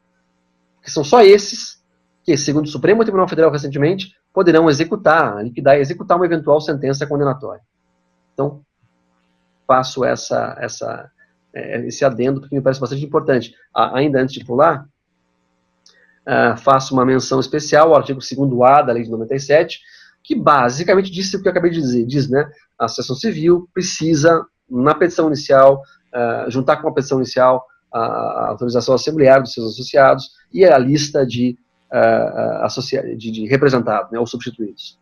que são só esses que, segundo o Supremo Tribunal Federal recentemente, poderão executar, liquidar e executar uma eventual sentença condenatória. Então, faço esse adendo, porque me parece bastante importante. Ainda antes de pular, faço uma menção especial ao artigo 2º-A da Lei de 97, que basicamente diz o que eu acabei de dizer. Diz, né, a associação civil precisa, na petição inicial, juntar com a petição inicial a autorização assemblear dos seus associados e a lista de representados, né, ou substituídos.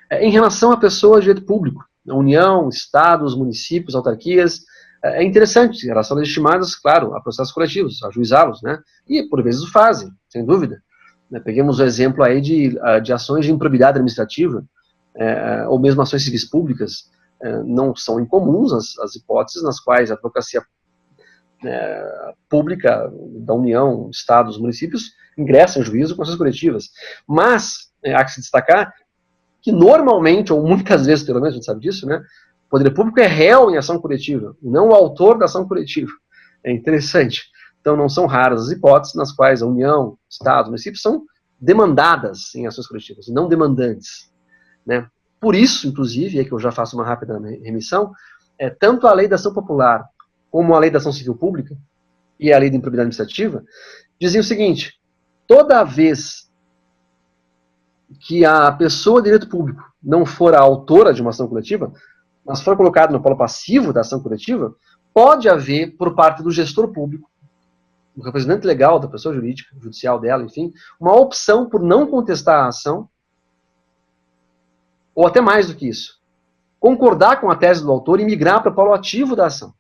Em relação à pessoa de direito público, a União, Estados, municípios, autarquias, é interessante, elas são legitimadas, claro, a processos coletivos, a ajuizá-los, né, e por vezes o fazem, sem dúvida. Peguemos o exemplo aí de ações de improbidade administrativa, ou mesmo ações civis públicas, não são incomuns as hipóteses nas quais a advocacia pública da União, Estados, municípios, ingressam em juízo com ações coletivas. Mas, há que se destacar que normalmente, ou muitas vezes pelo menos, a gente sabe disso, né, o poder público é réu em ação coletiva, não o autor da ação coletiva. É interessante. Então, não são raras as hipóteses nas quais a União, Estados, municípios são demandadas em ações coletivas, não demandantes. Né? Por isso, inclusive, é que eu já faço uma rápida remissão, tanto a lei da ação popular como a lei da ação civil pública e a lei da improbidade administrativa, dizem o seguinte: toda vez que a pessoa de direito público não for a autora de uma ação coletiva, mas for colocada no polo passivo da ação coletiva, pode haver, por parte do gestor público, do representante legal da pessoa jurídica, judicial dela, enfim, uma opção por não contestar a ação, ou até mais do que isso, concordar com a tese do autor e migrar para o polo ativo da ação.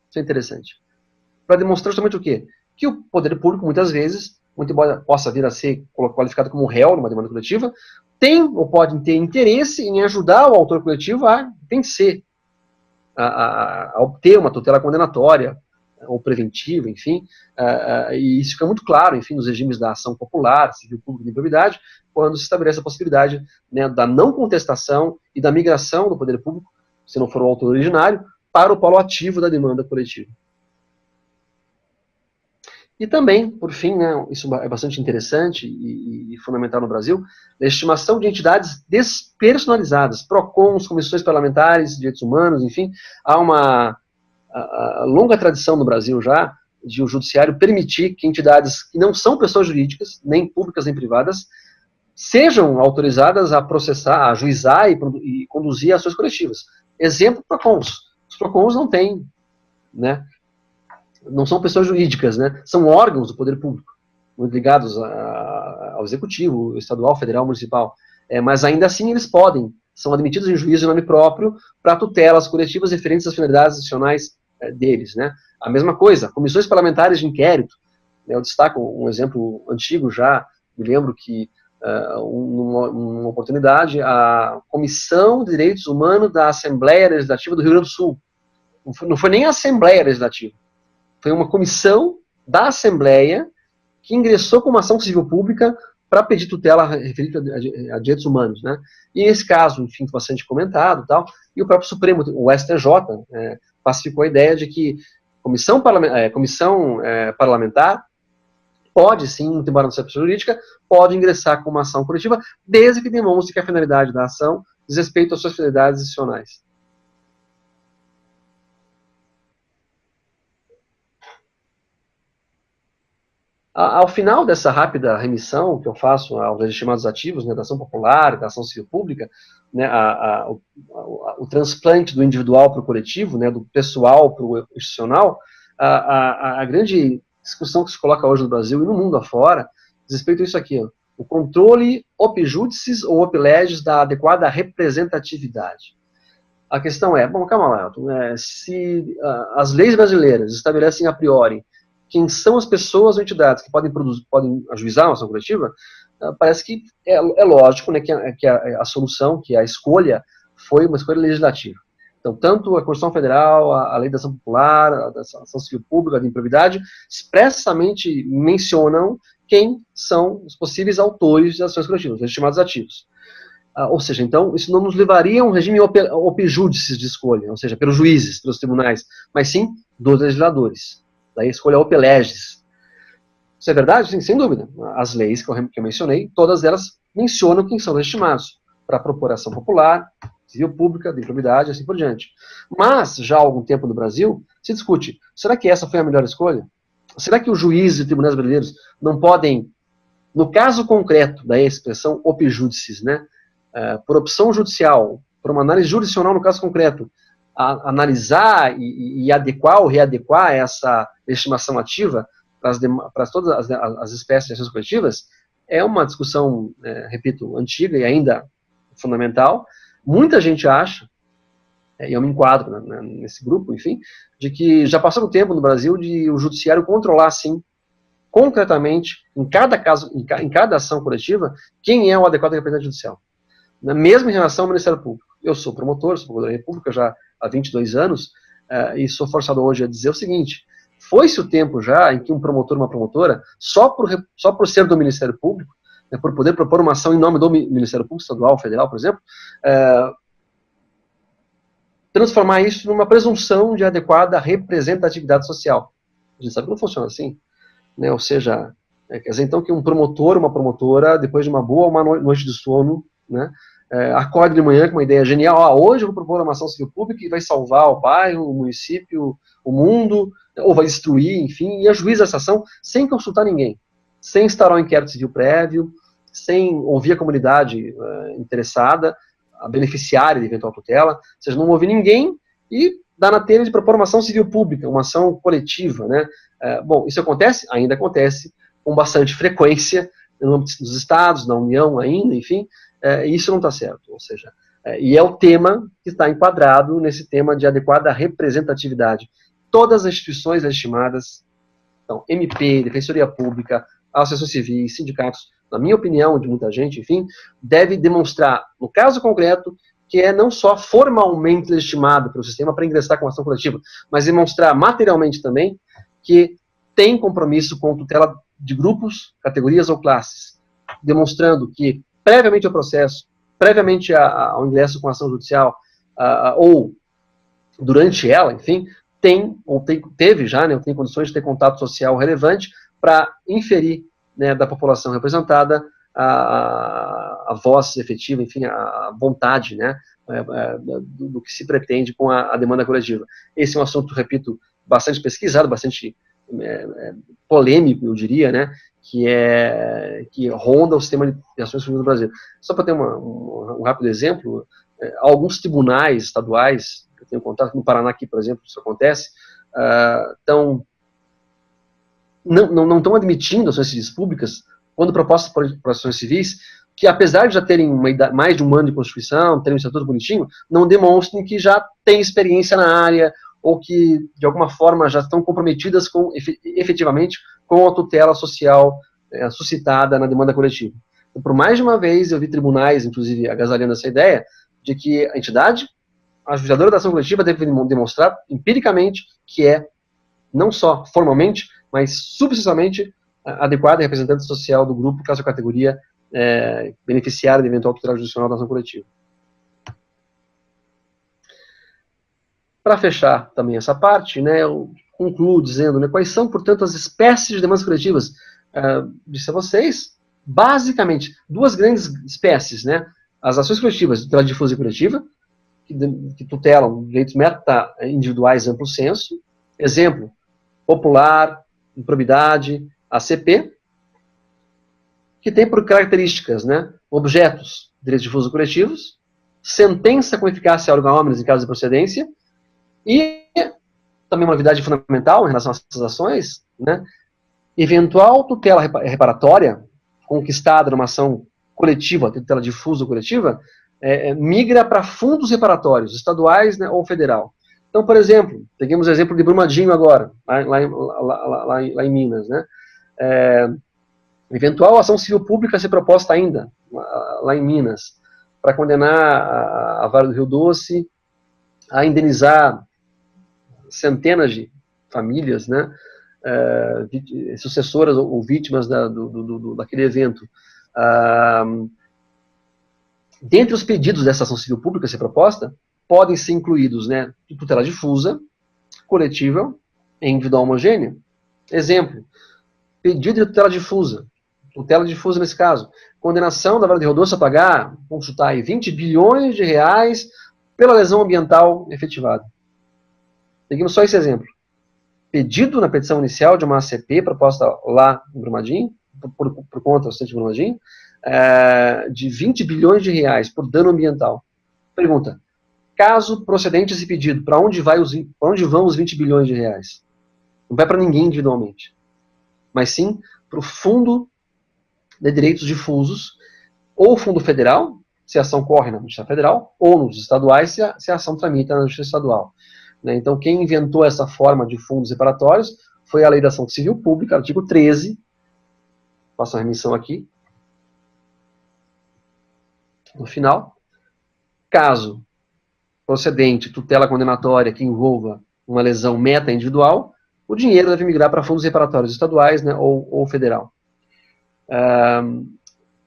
Isso é interessante. Para demonstrar justamente o quê? Que o poder público, muitas vezes, muito embora possa vir a ser qualificado como réu numa demanda coletiva, tem ou pode ter interesse em ajudar o autor coletivo a vencer, a obter uma tutela condenatória, ou preventiva, enfim, e isso fica muito claro, enfim, nos regimes da ação popular, civil pública de improbidade, quando se estabelece a possibilidade, né, da não contestação e da migração do poder público, se não for o autor originário, para o polo ativo da demanda coletiva. E também, por fim, né, isso é bastante interessante e fundamental no Brasil, a estimação de entidades despersonalizadas, PROCONs, comissões parlamentares, direitos humanos, enfim, há uma longa tradição no Brasil já de o judiciário permitir que entidades que não são pessoas jurídicas, nem públicas nem privadas, sejam autorizadas a processar, a ajuizar e conduzir ações coletivas. Exemplo, PROCONs. Os PROCONs não têm, né, não são pessoas jurídicas, né? São órgãos do poder público, muito ligados ao executivo, estadual, federal, municipal. Mas ainda assim eles podem, são admitidos em juízo em nome próprio para tutelas coletivas referentes às finalidades adicionais deles, né? A mesma coisa, comissões parlamentares de inquérito. Eu destaco um exemplo antigo já, me lembro que numa oportunidade, a Comissão de Direitos Humanos da Assembleia Legislativa do Rio Grande do Sul, não foi nem a Assembleia Legislativa, foi uma comissão da Assembleia que ingressou com uma ação civil pública para pedir tutela referida a direitos humanos, né? E esse caso, enfim, bastante comentado e tal, e o próprio Supremo, o STJ, pacificou a ideia de que comissão parlamentar pode sim, embora não seja pessoa jurídica, pode ingressar com uma ação coletiva, desde que demonstre que a finalidade da ação diz respeito às suas finalidades adicionais. Ao final dessa rápida remissão que eu faço aos legitimados ativos, né, da ação popular, da ação civil pública, né, o transplante do individual para o coletivo, né, do pessoal para o institucional, a grande discussão que se coloca hoje no Brasil e no mundo afora, diz respeito a isso aqui, ó, o controle op judicis ou op legis da adequada representatividade. A questão é, bom, calma lá, se as leis brasileiras estabelecem a priori quem são as pessoas ou entidades que podem ajuizar uma ação coletiva, parece que é lógico, né, que a solução, que a escolha, foi uma escolha legislativa. Então, tanto a Constituição Federal, a Lei da Ação Popular, a Ação Civil Pública, a de improbidade, expressamente mencionam quem são os possíveis autores das ações coletivas, legitimados ativos. Ou seja, então, isso não nos levaria a um regime op judicis de escolha, ou seja, pelos juízes, pelos tribunais, mas sim dos legisladores. Daí a escolha op legis. Isso é verdade? Sim, sem dúvida. As leis que eu mencionei, todas elas mencionam quem são legitimados para propor ação popular, civil pública, de improbidade, assim por diante. Mas, já há algum tempo no Brasil, se discute, será que essa foi a melhor escolha? Será que os juízes e tribunais brasileiros não podem, no caso concreto da expressão op judicis, né, por opção judicial, por uma análise jurisdicional no caso concreto, analisar e adequar ou readequar essa estimação ativa para todas as espécies de ações coletivas, é uma discussão, repito, antiga e ainda fundamental. Muita gente acha, e eu me enquadro nesse grupo, enfim, de que já passou o tempo no Brasil de o judiciário controlar, sim, concretamente, em cada caso, em cada ação coletiva, quem é o adequado representante judicial. Mesmo em relação ao Ministério Público. Eu sou promotor, sou procurador da República já há 22 anos, e sou forçado hoje a dizer o seguinte: foi-se o tempo já em que um promotor, uma promotora, só por ser do Ministério Público, né, por poder propor uma ação em nome do Ministério Público Estadual, Federal, por exemplo, transformar isso numa presunção de adequada representatividade social. A gente sabe que não funciona assim, né? Ou seja, quer dizer então que um promotor, uma promotora, depois de uma boa noite de sono, né, acorda de manhã com uma ideia genial, hoje eu vou propor uma ação civil pública que vai salvar o bairro, o município, o mundo, ou vai destruir, enfim, e ajuiza essa ação sem consultar ninguém, sem instaurar um inquérito civil prévio, sem ouvir a comunidade interessada, a beneficiária de eventual tutela, ou seja, não ouvir ninguém e dá na telha de propor uma ação civil pública, uma ação coletiva, né? Bom, isso acontece? Ainda acontece com bastante frequência no âmbito dos estados, na União ainda, enfim, isso não está certo, ou seja, e é o tema que está enquadrado nesse tema de adequada representatividade. Todas as instituições legitimadas, então, MP, Defensoria Pública, associações civis, sindicatos, na minha opinião, de muita gente, enfim, deve demonstrar, no caso concreto, que é não só formalmente legitimado pelo sistema para ingressar com ação coletiva, mas demonstrar materialmente também que tem compromisso com tutela de grupos, categorias ou classes, demonstrando que previamente ao processo, previamente ao ingresso com ação judicial, ou durante ela, enfim, teve já, né, tem condições de ter contato social relevante para inferir, né, da população representada a voz efetiva, enfim, a vontade, né, do que se pretende com a demanda coletiva. Esse é um assunto, repito, bastante pesquisado, bastante polêmico, eu diria, né, que ronda o sistema de ações coletivas no Brasil. Só para ter um rápido exemplo, alguns tribunais estaduais, eu tenho contato no Paraná aqui, por exemplo, isso acontece, não estão admitindo ações civis públicas quando propostas por ações civis, que apesar de já terem mais de um ano de Constituição, terem um estatuto bonitinho, não demonstrem que já têm experiência na área, ou que, de alguma forma, já estão comprometidas efetivamente com a tutela social suscitada na demanda coletiva. Então, por mais de uma vez, eu vi tribunais, inclusive, agasalhando essa ideia, de que a entidade, a ajuizadora da ação coletiva, deve demonstrar empiricamente que é, não só formalmente, mas substancialmente adequada e representante social do grupo, caso a categoria beneficiária de eventual tutela judicial da ação coletiva. Para fechar também essa parte, né, eu concluo dizendo, né, quais são, portanto, as espécies de demandas coletivas. Disse a vocês, basicamente, duas grandes espécies, né, as ações coletivas de tutela difusa e coletiva, que tutelam direitos meta-individuais amplo senso, exemplo, popular, improbidade, ACP, que tem por características, né, objetos, direitos difusos coletivos, sentença com eficácia erga omnes em caso de procedência, e também uma novidade fundamental em relação a essas ações, né, eventual tutela reparatória conquistada numa ação coletiva, tutela difusa ou coletiva, migra para fundos reparatórios, estaduais, né, ou federal. Então, por exemplo, peguemos o exemplo de Brumadinho agora, lá em Minas, né, eventual ação civil pública ser proposta ainda, lá em Minas, para condenar a Vale do Rio Doce a indenizar centenas de famílias, né, sucessoras ou vítimas daquele evento. Dentre os pedidos dessa ação civil pública ser proposta, podem ser incluídos, né, tutela difusa, coletiva e individual homogênea. Exemplo, pedido de tutela difusa nesse caso, condenação da Vale do Rio Doce a pagar, vamos chutar aí, 20 bilhões de reais pela lesão ambiental efetivada. Peguemos só esse exemplo. Pedido na petição inicial de uma ACP proposta lá em Brumadinho, por conta do centro de Brumadinho, de 20 bilhões de reais por dano ambiental. Pergunta, caso procedente esse pedido, para onde vão os 20 bilhões de reais? Não vai para ninguém individualmente, mas sim para o Fundo de Direitos Difusos, ou Fundo Federal, se a ação corre na Justiça Federal, ou nos estaduais, se a ação tramita na Justiça Estadual. Então, quem inventou essa forma de fundos reparatórios foi a Lei da Ação Civil Pública, artigo 13, faço a remissão aqui, no final. Caso procedente tutela condenatória que envolva uma lesão meta individual, o dinheiro deve migrar para fundos reparatórios estaduais, né, ou federal.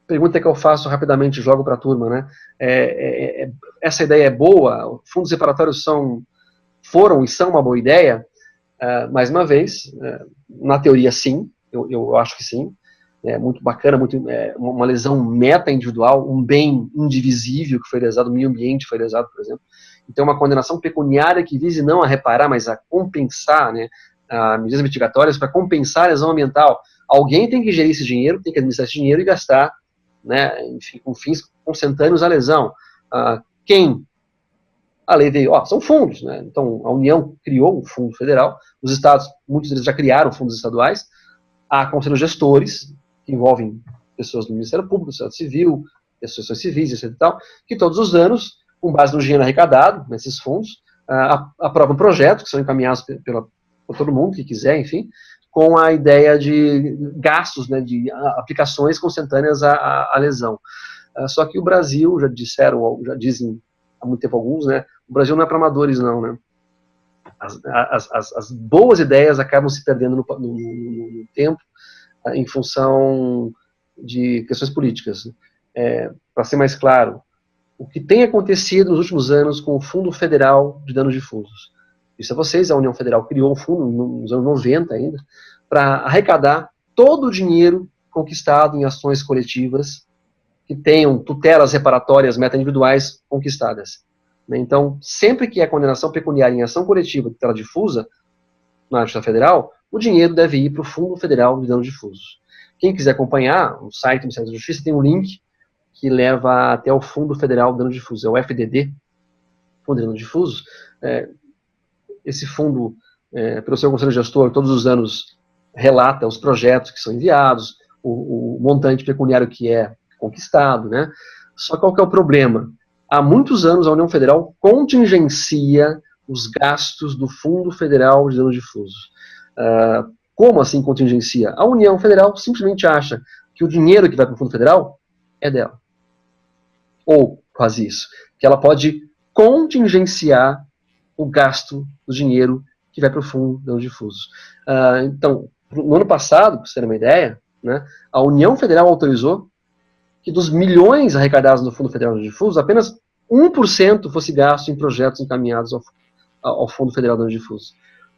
Pergunta que eu faço rapidamente, jogo para a turma, né? Essa ideia é boa? Fundos reparatórios foram e são uma boa ideia? Mais uma vez, na teoria sim, eu acho que sim. É muito bacana, uma lesão meta individual, um bem indivisível que foi lesado, o meio ambiente foi lesado, por exemplo. Então, uma condenação pecuniária que vise não a reparar, mas a compensar, né, medidas mitigatórias para compensar a lesão ambiental. Alguém tem que gerir esse dinheiro, tem que administrar esse dinheiro e gastar, né, enfim, com fins consentâneos à lesão. Quem? A lei veio, são fundos, né? Então, a União criou um fundo federal, os estados, muitos deles já criaram fundos estaduais, há conselhos gestores, que envolvem pessoas do Ministério Público, do Estado Civil, associações civis, etc. e tal, que todos os anos, com base no dinheiro arrecadado, nesses fundos, aprovam projetos que são encaminhados por todo mundo que quiser, enfim, com a ideia de gastos, né, de aplicações consentâneas à lesão. Só que o Brasil, já dizem há muito tempo alguns, né, o Brasil não é para amadores não, né. As boas ideias acabam se perdendo no tempo, em função de questões políticas. Para ser mais claro, o que tem acontecido nos últimos anos com o Fundo Federal de Danos Difusos. Isso a vocês, a União Federal criou um fundo, nos anos 90 ainda, para arrecadar todo o dinheiro conquistado em ações coletivas que tenham tutelas reparatórias meta-individuais conquistadas. Então, sempre que é condenação pecuniária em ação coletiva de tutela difusa, na Justiça Federal, o dinheiro deve ir para o Fundo Federal de Danos Difusos. Quem quiser acompanhar, o site do Ministério da Justiça tem um link que leva até o Fundo Federal de Danos Difusos, é o FDD, Fundo de Danos Difusos. Esse fundo, pelo seu Conselho Gestor, todos os anos relata os projetos que são enviados, o montante pecuniário que é conquistado, né? Só qual que é o problema? Há muitos anos a União Federal contingencia os gastos do Fundo Federal de Danos Difusos. Como assim contingencia? A União Federal simplesmente acha que o dinheiro que vai para o Fundo Federal é dela. Ou quase isso. Que ela pode contingenciar o gasto do dinheiro que vai para o Fundo de Danos Difusos. Então, no ano passado, para você ter uma ideia, né, a União Federal autorizou que dos milhões arrecadados no Fundo Federal de Danos Difusos, apenas 1% fosse gasto em projetos encaminhados ao Fundo Federal de Danos Difusos.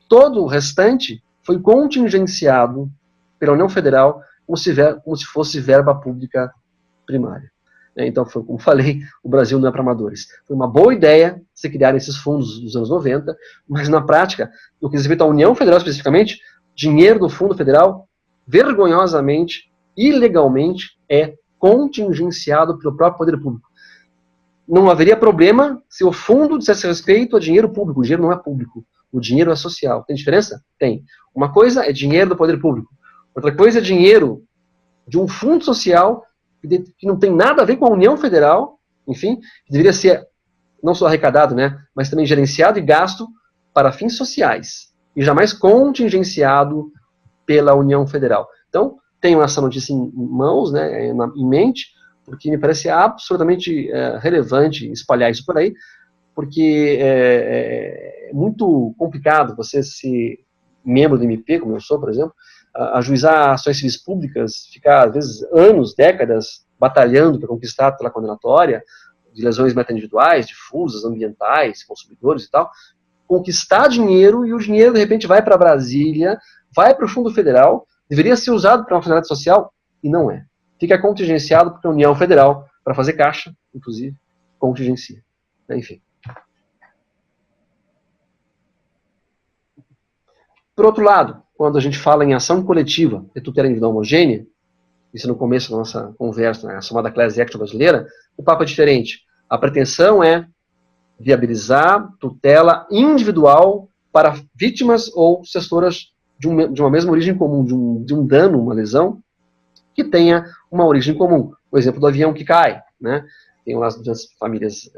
Todo o restante foi contingenciado pela União Federal como se fosse verba pública primária. Então, foi, como falei, o Brasil não é para amadores. Foi uma boa ideia se criar esses fundos dos anos 90, mas na prática, no que diz respeito à União Federal especificamente, dinheiro do Fundo Federal, vergonhosamente, ilegalmente, é contingenciado pelo próprio poder público. Não haveria problema se o fundo dissesse respeito a dinheiro público. O dinheiro não é público, o dinheiro é social. Tem diferença? Tem. Uma coisa é dinheiro do poder público, outra coisa é dinheiro de um fundo social que não tem nada a ver com a União Federal, enfim, que deveria ser não só arrecadado, né, mas também gerenciado e gasto para fins sociais, e jamais contingenciado pela União Federal. Então, tenho essa notícia em mãos, né, em mente, porque me parece absolutamente relevante espalhar isso por aí, porque é muito complicado você ser membro do MP, como eu sou, por exemplo, ajuizar ações civis públicas, ficar, às vezes, anos, décadas, batalhando para conquistar a tutela condenatória, de lesões meta-individuais, difusas, ambientais, consumidores e tal, conquistar dinheiro, e o dinheiro, de repente, vai para Brasília, vai para o Fundo Federal, deveria ser usado para uma finalidade social, e não é. Fica contingenciado porque a União Federal, para fazer caixa, inclusive, contingencia. Enfim. Por outro lado, quando a gente fala em ação coletiva de tutela individual homogênea, isso no começo da nossa conversa, né, a chamada Class Action brasileira, o papo é diferente. A pretensão é viabilizar tutela individual para vítimas ou sucessoras de uma mesma origem comum, de um dano, uma lesão, que tenha uma origem comum. O exemplo do avião que cai, né? Tem lá as famílias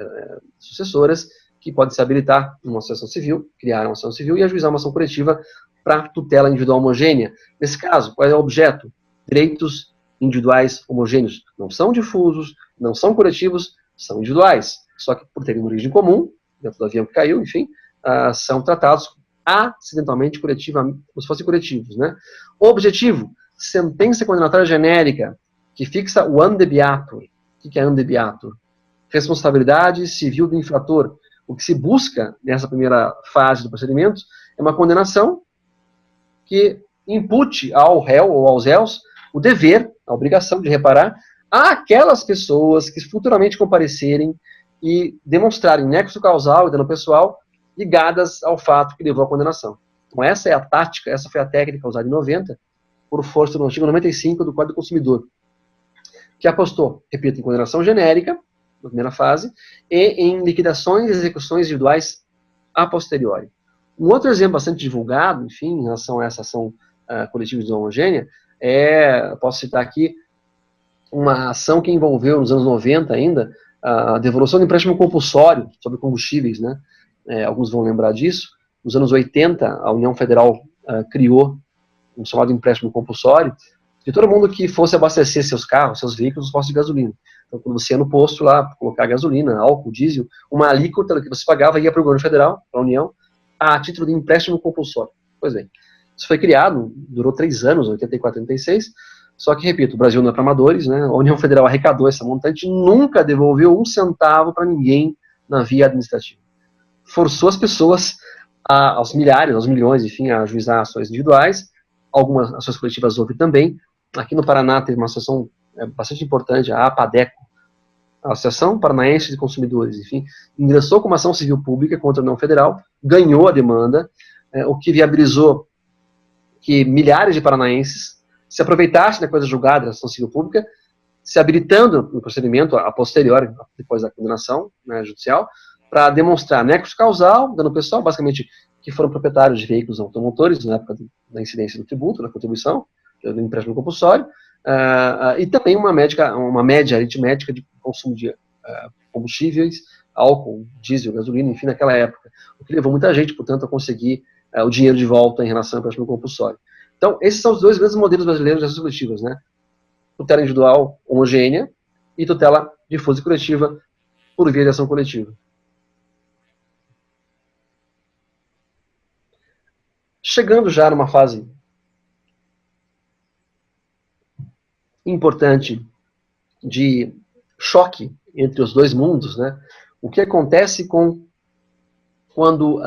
sucessoras que podem se habilitar numa associação civil, criar uma associação civil e ajuizar uma ação coletiva para tutela individual homogênea. Nesse caso, qual é o objeto? Direitos individuais homogêneos. Não são difusos, não são coletivos, são individuais. Só que por terem uma origem comum, dentro do avião que caiu, enfim, são tratados acidentalmente coletivamente, como se fossem coletivos, né? O objetivo, sentença condenatória genérica, que fixa o andebiatur. O que é andebiatur? Responsabilidade civil do infrator. O que se busca nessa primeira fase do procedimento é uma condenação que impute ao réu ou aos réus o dever, a obrigação de reparar àquelas pessoas que futuramente comparecerem e demonstrarem nexo causal e dano pessoal ligadas ao fato que levou à condenação. Então essa é a tática, essa foi a técnica usada em 90, por força do artigo 95 do Código do Consumidor, que apostou, repito, em condenação genérica, na primeira fase, e em liquidações e execuções individuais a posteriori. Um outro exemplo bastante divulgado, enfim, em relação a essa ação coletiva de homogênea, posso citar aqui, uma ação que envolveu, nos anos 90 ainda, a devolução de empréstimo compulsório sobre combustíveis, né? Alguns vão lembrar disso. Nos anos 80, a União Federal criou um chamado empréstimo compulsório de todo mundo que fosse abastecer seus carros, seus veículos, nos postos de gasolina. Então, quando você ia no posto lá, colocar gasolina, álcool, diesel, uma alíquota que você pagava ia para o governo federal, para a União, a título de empréstimo compulsório. Pois bem, isso foi criado, durou 3 anos, 84, 86, só que, repito, o Brasil não é para amadores, né? A União Federal arrecadou essa montante e nunca devolveu um centavo para ninguém na via administrativa. Forçou as pessoas, aos milhares, aos milhões, enfim, a ajuizar ações individuais, algumas ações coletivas houve também. Aqui no Paraná teve uma associação bastante importante, a APADECO, a Associação Paranaense de Consumidores, enfim, ingressou com uma ação civil pública contra a União Federal, ganhou a demanda, o que viabilizou que milhares de paranaenses se aproveitassem da coisa julgada da ação civil pública, se habilitando no procedimento a posteriori, depois da condenação, né, judicial, para demonstrar nexo causal, dano pessoal, basicamente, que foram proprietários de veículos automotores na época da incidência do tributo, da contribuição, do empréstimo compulsório, e também uma média aritmética de consumo de combustíveis, álcool, diesel, gasolina, enfim, naquela época, o que levou muita gente, portanto, a conseguir o dinheiro de volta em relação ao empréstimo compulsório. Então, esses são os dois grandes modelos brasileiros de ações coletivas, né? Tutela individual homogênea e tutela difusa e coletiva por via de ação coletiva. Chegando já numa fase importante de choque entre os dois mundos, né? O que acontece quando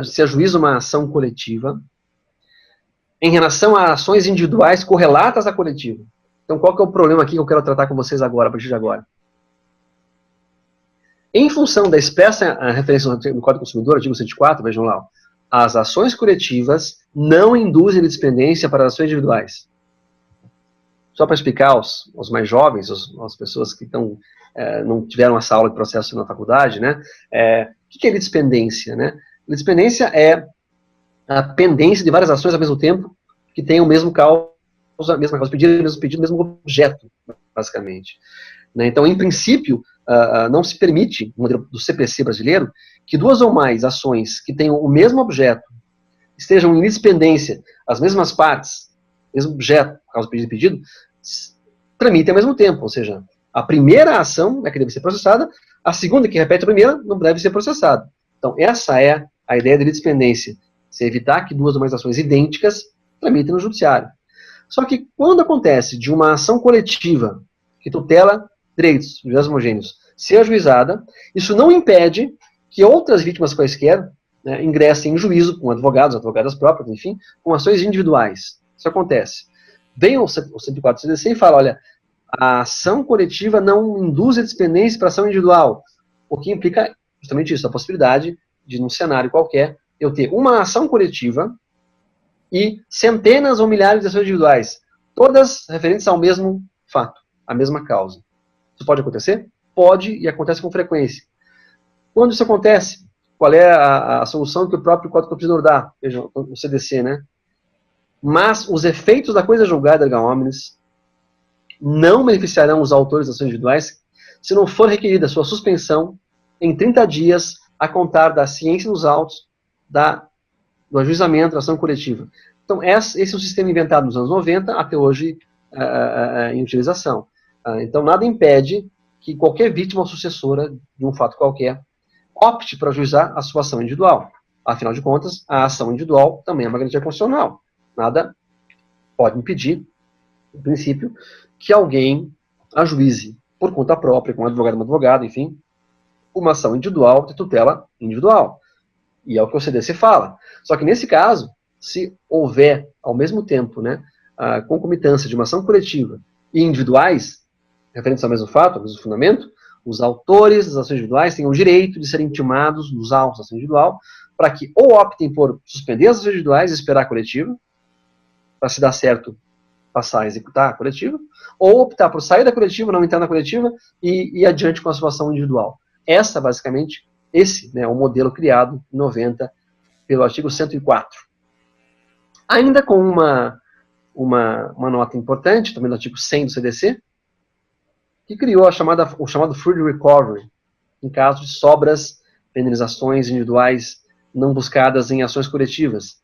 se ajuiza uma ação coletiva em relação a ações individuais correlatas à coletiva. Então, qual que é o problema aqui que eu quero tratar com vocês agora, a partir de agora? Em função da expressa referência no Código do Consumidor, artigo 104, vejam lá, as ações coletivas não induzem litispeendência para as ações individuais. Só para explicar aos mais jovens, as pessoas que não tiveram essa aula de processo na faculdade, né? O que é litispendência, né? Litispendência é a pendência de várias ações ao mesmo tempo que tem o mesmo causa, a mesma causa pedido, o mesmo objeto, basicamente. Né? Então, em princípio, não se permite, no modelo do CPC brasileiro, que duas ou mais ações que tenham o mesmo objeto estejam em litispendência, as mesmas partes, mesmo objeto, causa pedido, tramitem ao mesmo tempo. Ou seja, a primeira ação é que deve ser processada, a segunda, que repete a primeira, não deve ser processada. Então, essa é a ideia de litispendência. Se evitar que duas ou mais ações idênticas tramitem no judiciário. Só que quando acontece de uma ação coletiva que tutela direitos homogêneos ser ajuizada, isso não impede que outras vítimas quaisquer, né, ingressem em juízo com advogados, advogadas próprias, enfim, com ações individuais. Isso acontece. Vem o 104 CDC e fala, olha, a ação coletiva não induz a despendência para ação individual, o que implica justamente isso, a possibilidade de, num cenário qualquer, eu ter uma ação coletiva e centenas ou milhares de ações individuais, todas referentes ao mesmo fato, à mesma causa. Isso pode acontecer? Pode, e acontece com frequência. Quando isso acontece, qual é a solução que o próprio Código do Consumidor dá? Vejam, o CDC, né? Mas os efeitos da coisa julgada, erga omnes, não beneficiarão os autores das ações individuais se não for requerida sua suspensão em 30 dias a contar da ciência dos autos do ajuizamento da ação coletiva. Então, esse é um sistema inventado nos anos 90, até hoje em utilização. Então, nada impede que qualquer vítima ou sucessora de um fato qualquer opte por ajuizar a sua ação individual. Afinal de contas, a ação individual também é uma garantia constitucional. Nada pode impedir, em princípio, que alguém ajuize por conta própria, com um advogado ou uma advogada, enfim, uma ação individual de tutela individual. E é o que o CDC fala. Só que nesse caso, se houver, ao mesmo tempo, né, a concomitância de uma ação coletiva e individuais, referentes ao mesmo fato, ao mesmo fundamento, os autores das ações individuais têm o direito de serem intimados nos autos da ação individual para que ou optem por suspender as ações individuais e esperar a coletiva, para se dar certo, passar a executar a coletiva, ou optar por sair da coletiva, não entrar na coletiva e ir adiante com a sua ação individual. Essa, basicamente, esse é o modelo criado em 90 pelo artigo 104. Ainda com uma nota importante, também no artigo 100 do CDC, que criou o chamado Free Recovery, em caso de sobras, penalizações individuais não buscadas em ações coletivas.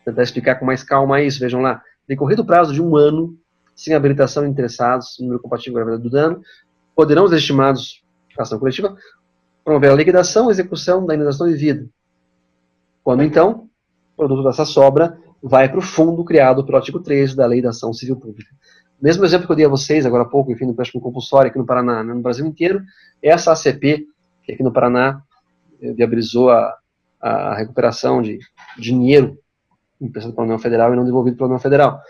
Vou tentar explicar com mais calma isso, vejam lá. Decorrido o prazo de 1 ano, sem habilitação de interessados, número compatível com a gravidade do dano, poderão os legitimados à ação coletiva promover a liquidação e execução da indenização devida. Quando, então, o produto dessa sobra vai para o fundo criado pelo artigo 3 da Lei da Ação Civil Pública. Mesmo exemplo que eu dei a vocês agora há pouco, enfim, no empréstimo compulsório aqui no Paraná, no Brasil inteiro, essa ACP, que aqui no Paraná viabilizou a recuperação de dinheiro emprestado pela União Federal e não devolvido pela União Federal.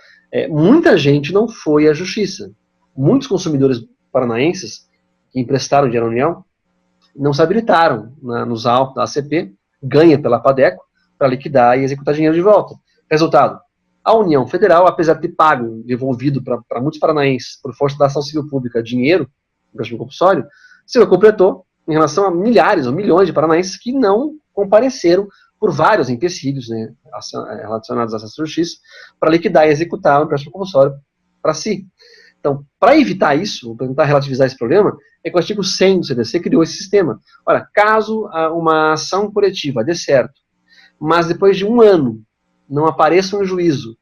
Muita gente não foi à justiça. Muitos consumidores paranaenses que emprestaram dinheiro à União não se habilitaram nos autos da ACP, ganha pela Padeco, para liquidar e executar dinheiro de volta. Resultado, a União Federal, apesar de ter pago, devolvido para muitos paranaenses, por força da ação civil pública, dinheiro, empréstimo compulsório, se completou em relação a milhares ou milhões de paranaenses que não compareceram por vários empecilhos, né, relacionados à acesso à justiça, para liquidar e executar o empréstimo compulsório para si. Então, para evitar isso, para tentar relativizar esse problema, é que o artigo 100 do CDC criou esse sistema. Olha, caso uma ação coletiva dê certo, mas depois de um ano não apareçam no juízo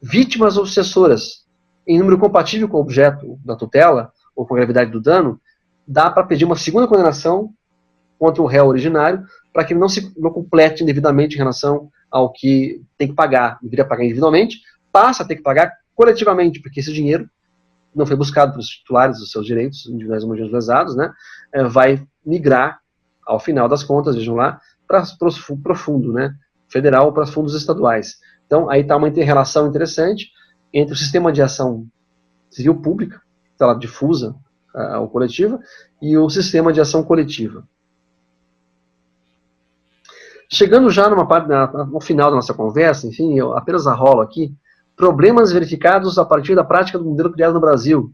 vítimas ou sucessoras em número compatível com o objeto da tutela ou com a gravidade do dano, dá para pedir uma segunda condenação contra o réu originário para que ele não complete indevidamente em relação ao que tem que pagar. Deveria pagar individualmente, passa a ter que pagar coletivamente, porque esse dinheiro não foi buscado pelos titulares dos seus direitos individuais homogêneos lesados, né, vai migrar, ao final das contas, vejam lá, para o fundo, né, federal ou para os fundos estaduais. Então, aí está uma inter-relação interessante entre o sistema de ação civil pública, que está difusa ou coletiva, e o sistema de ação coletiva. Chegando já no final da nossa conversa, enfim, eu apenas arrolo aqui, problemas verificados a partir da prática do modelo criado no Brasil,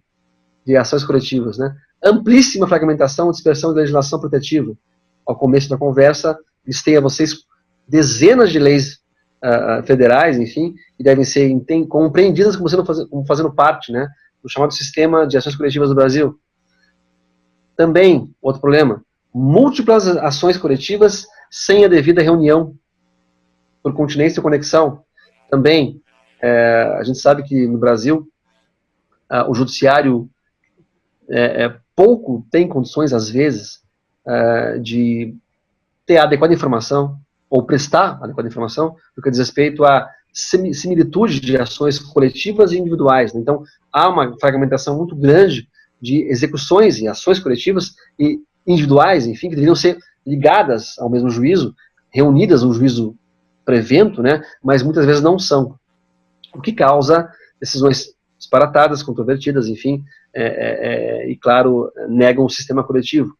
de ações coletivas, né? Amplíssima fragmentação e dispersão de legislação protetiva. Ao começo da conversa, listei a vocês dezenas de leis federais, enfim, que devem ser compreendidas como fazendo parte, né, do chamado Sistema de Ações Coletivas do Brasil. Também, outro problema, múltiplas ações coletivas sem a devida reunião, por continência e conexão. Também, a gente sabe que no Brasil, o judiciário pouco tem condições, às vezes, de ter adequada informação, ou prestar adequada informação, no que diz respeito à similitude de ações coletivas e individuais. Então, há uma fragmentação muito grande de execuções e ações coletivas e individuais, enfim, que deveriam ser ligadas ao mesmo juízo, reunidas num juízo prevento, né, mas muitas vezes não são. O que causa decisões disparatadas, controvertidas, enfim, e, claro, negam o sistema coletivo.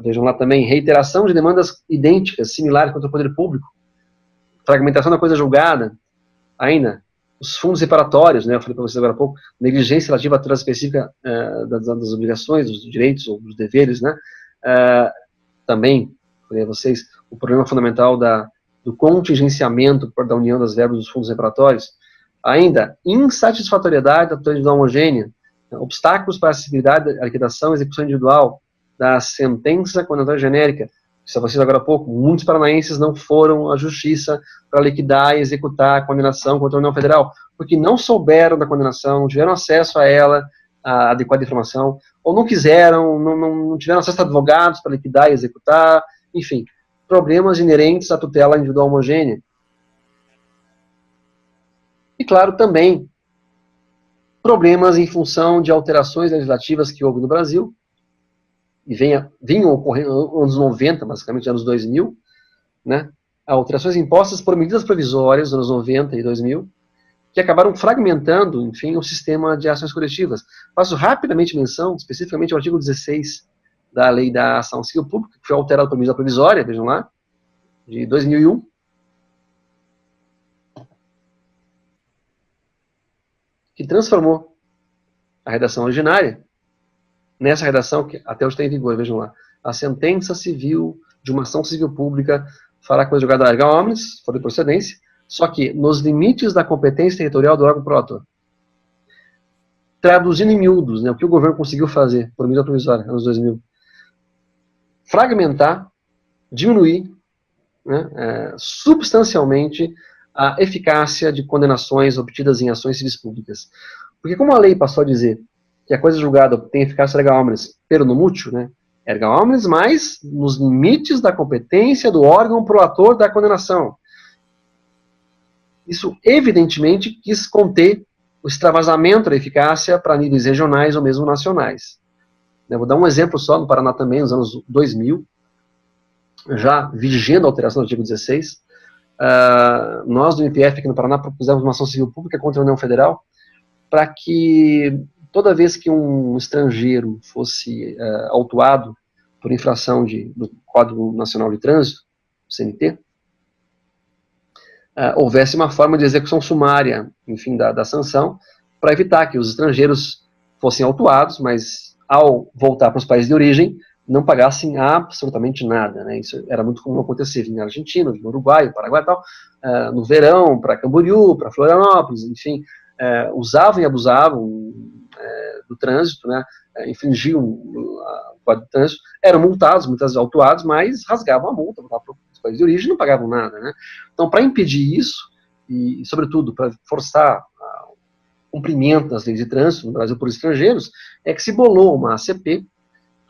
Vejam lá também, reiteração de demandas idênticas, similares contra o poder público, fragmentação da coisa julgada, ainda, os fundos separatórios, né, eu falei para vocês agora há pouco, negligência relativa à tutela específica das obrigações, dos direitos ou dos deveres, né, também, falei a vocês, o problema fundamental do contingenciamento da união das verbas dos fundos separatórios, ainda, insatisfatoriedade da tutela individual homogênea, obstáculos para a acessibilidade da liquidação e execução individual, da sentença condenatória genérica. Disse a vocês agora há pouco, muitos paranaenses não foram à justiça para liquidar e executar a condenação contra a União Federal, porque não souberam da condenação, não tiveram acesso a ela, a adequada informação, ou não quiseram, não tiveram acesso a advogados para liquidar e executar, enfim, problemas inerentes à tutela individual homogênea. E, claro, também problemas em função de alterações legislativas que houve no Brasil, e vinham ocorrendo nos anos 90, basicamente anos 2000, né, alterações impostas por medidas provisórias nos anos 90 e 2000, que acabaram fragmentando, enfim, o sistema de ações coletivas. Faço rapidamente menção, especificamente ao artigo 16 da Lei da Ação Civil Pública, que foi alterado por medida provisória, vejam lá, de 2001, que transformou a redação originária nessa redação, que até hoje está em vigor, vejam lá, a sentença civil de uma ação civil pública fará coisa julgada erga omnes, for de procedência, só que nos limites da competência territorial do órgão prolator. Traduzindo em miúdos, né, o que o governo conseguiu fazer por medida provisória, anos 2000, fragmentar, diminuir, né, substancialmente a eficácia de condenações obtidas em ações civis públicas. Porque como a lei passou a dizer que a coisa julgada tem eficácia erga omnes pero no mútuo, né, erga omnes, mas nos limites da competência do órgão prolator da condenação. Isso, evidentemente, quis conter o extravasamento da eficácia para níveis regionais ou mesmo nacionais. Eu vou dar um exemplo só, no Paraná também, nos anos 2000, já vigendo a alteração do artigo 16, nós do MPF aqui no Paraná propusemos uma ação civil pública contra a União Federal para que toda vez que um estrangeiro fosse autuado por infração do Código Nacional de Trânsito, CNT, houvesse uma forma de execução sumária, enfim, da sanção, para evitar que os estrangeiros fossem autuados, mas ao voltar para os países de origem, não pagassem absolutamente nada, né? Isso era muito comum acontecer na Argentina, no Uruguai, no Paraguai e tal, no verão, para Camboriú, para Florianópolis, enfim, usavam e abusavam do trânsito, né? Infringiam o Código de Trânsito, eram multados, muitas vezes autuados, mas rasgavam a multa, voltavam para os países de origem e não pagavam nada, né? Então, para impedir isso, e sobretudo para forçar o cumprimento das leis de trânsito no Brasil por estrangeiros, é que se bolou uma ACP,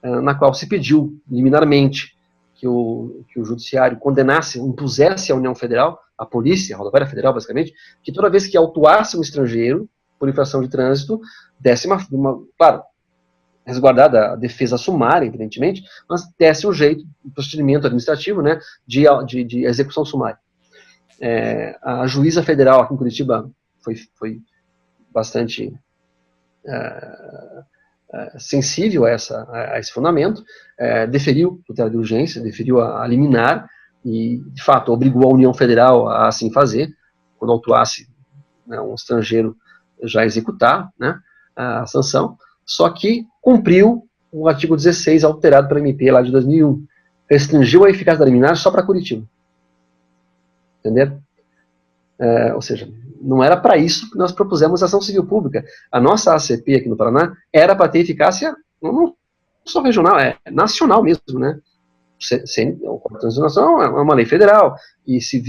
na qual se pediu liminarmente que o judiciário condenasse, impusesse à União Federal, à polícia, a rodoviária federal, basicamente, que toda vez que autuasse um estrangeiro por infração de trânsito, desse claro, resguardada a defesa sumária, evidentemente, mas desse um jeito, um procedimento administrativo, né, de execução sumária. A juíza federal aqui em Curitiba foi bastante sensível a esse fundamento, deferiu tutela de urgência, deferiu a liminar e, de fato, obrigou a União Federal a assim fazer, quando autuasse, né, um estrangeiro já executar, né, a sanção, só que cumpriu o artigo 16 alterado pela MP lá de 2001, restringiu a eficácia da liminar só para Curitiba. Entenderam? Ou seja, não era para isso que nós propusemos a ação civil pública. A nossa ACP aqui no Paraná era para ter eficácia não só regional, nacional mesmo, né? O Código de Trânsito é uma lei federal e se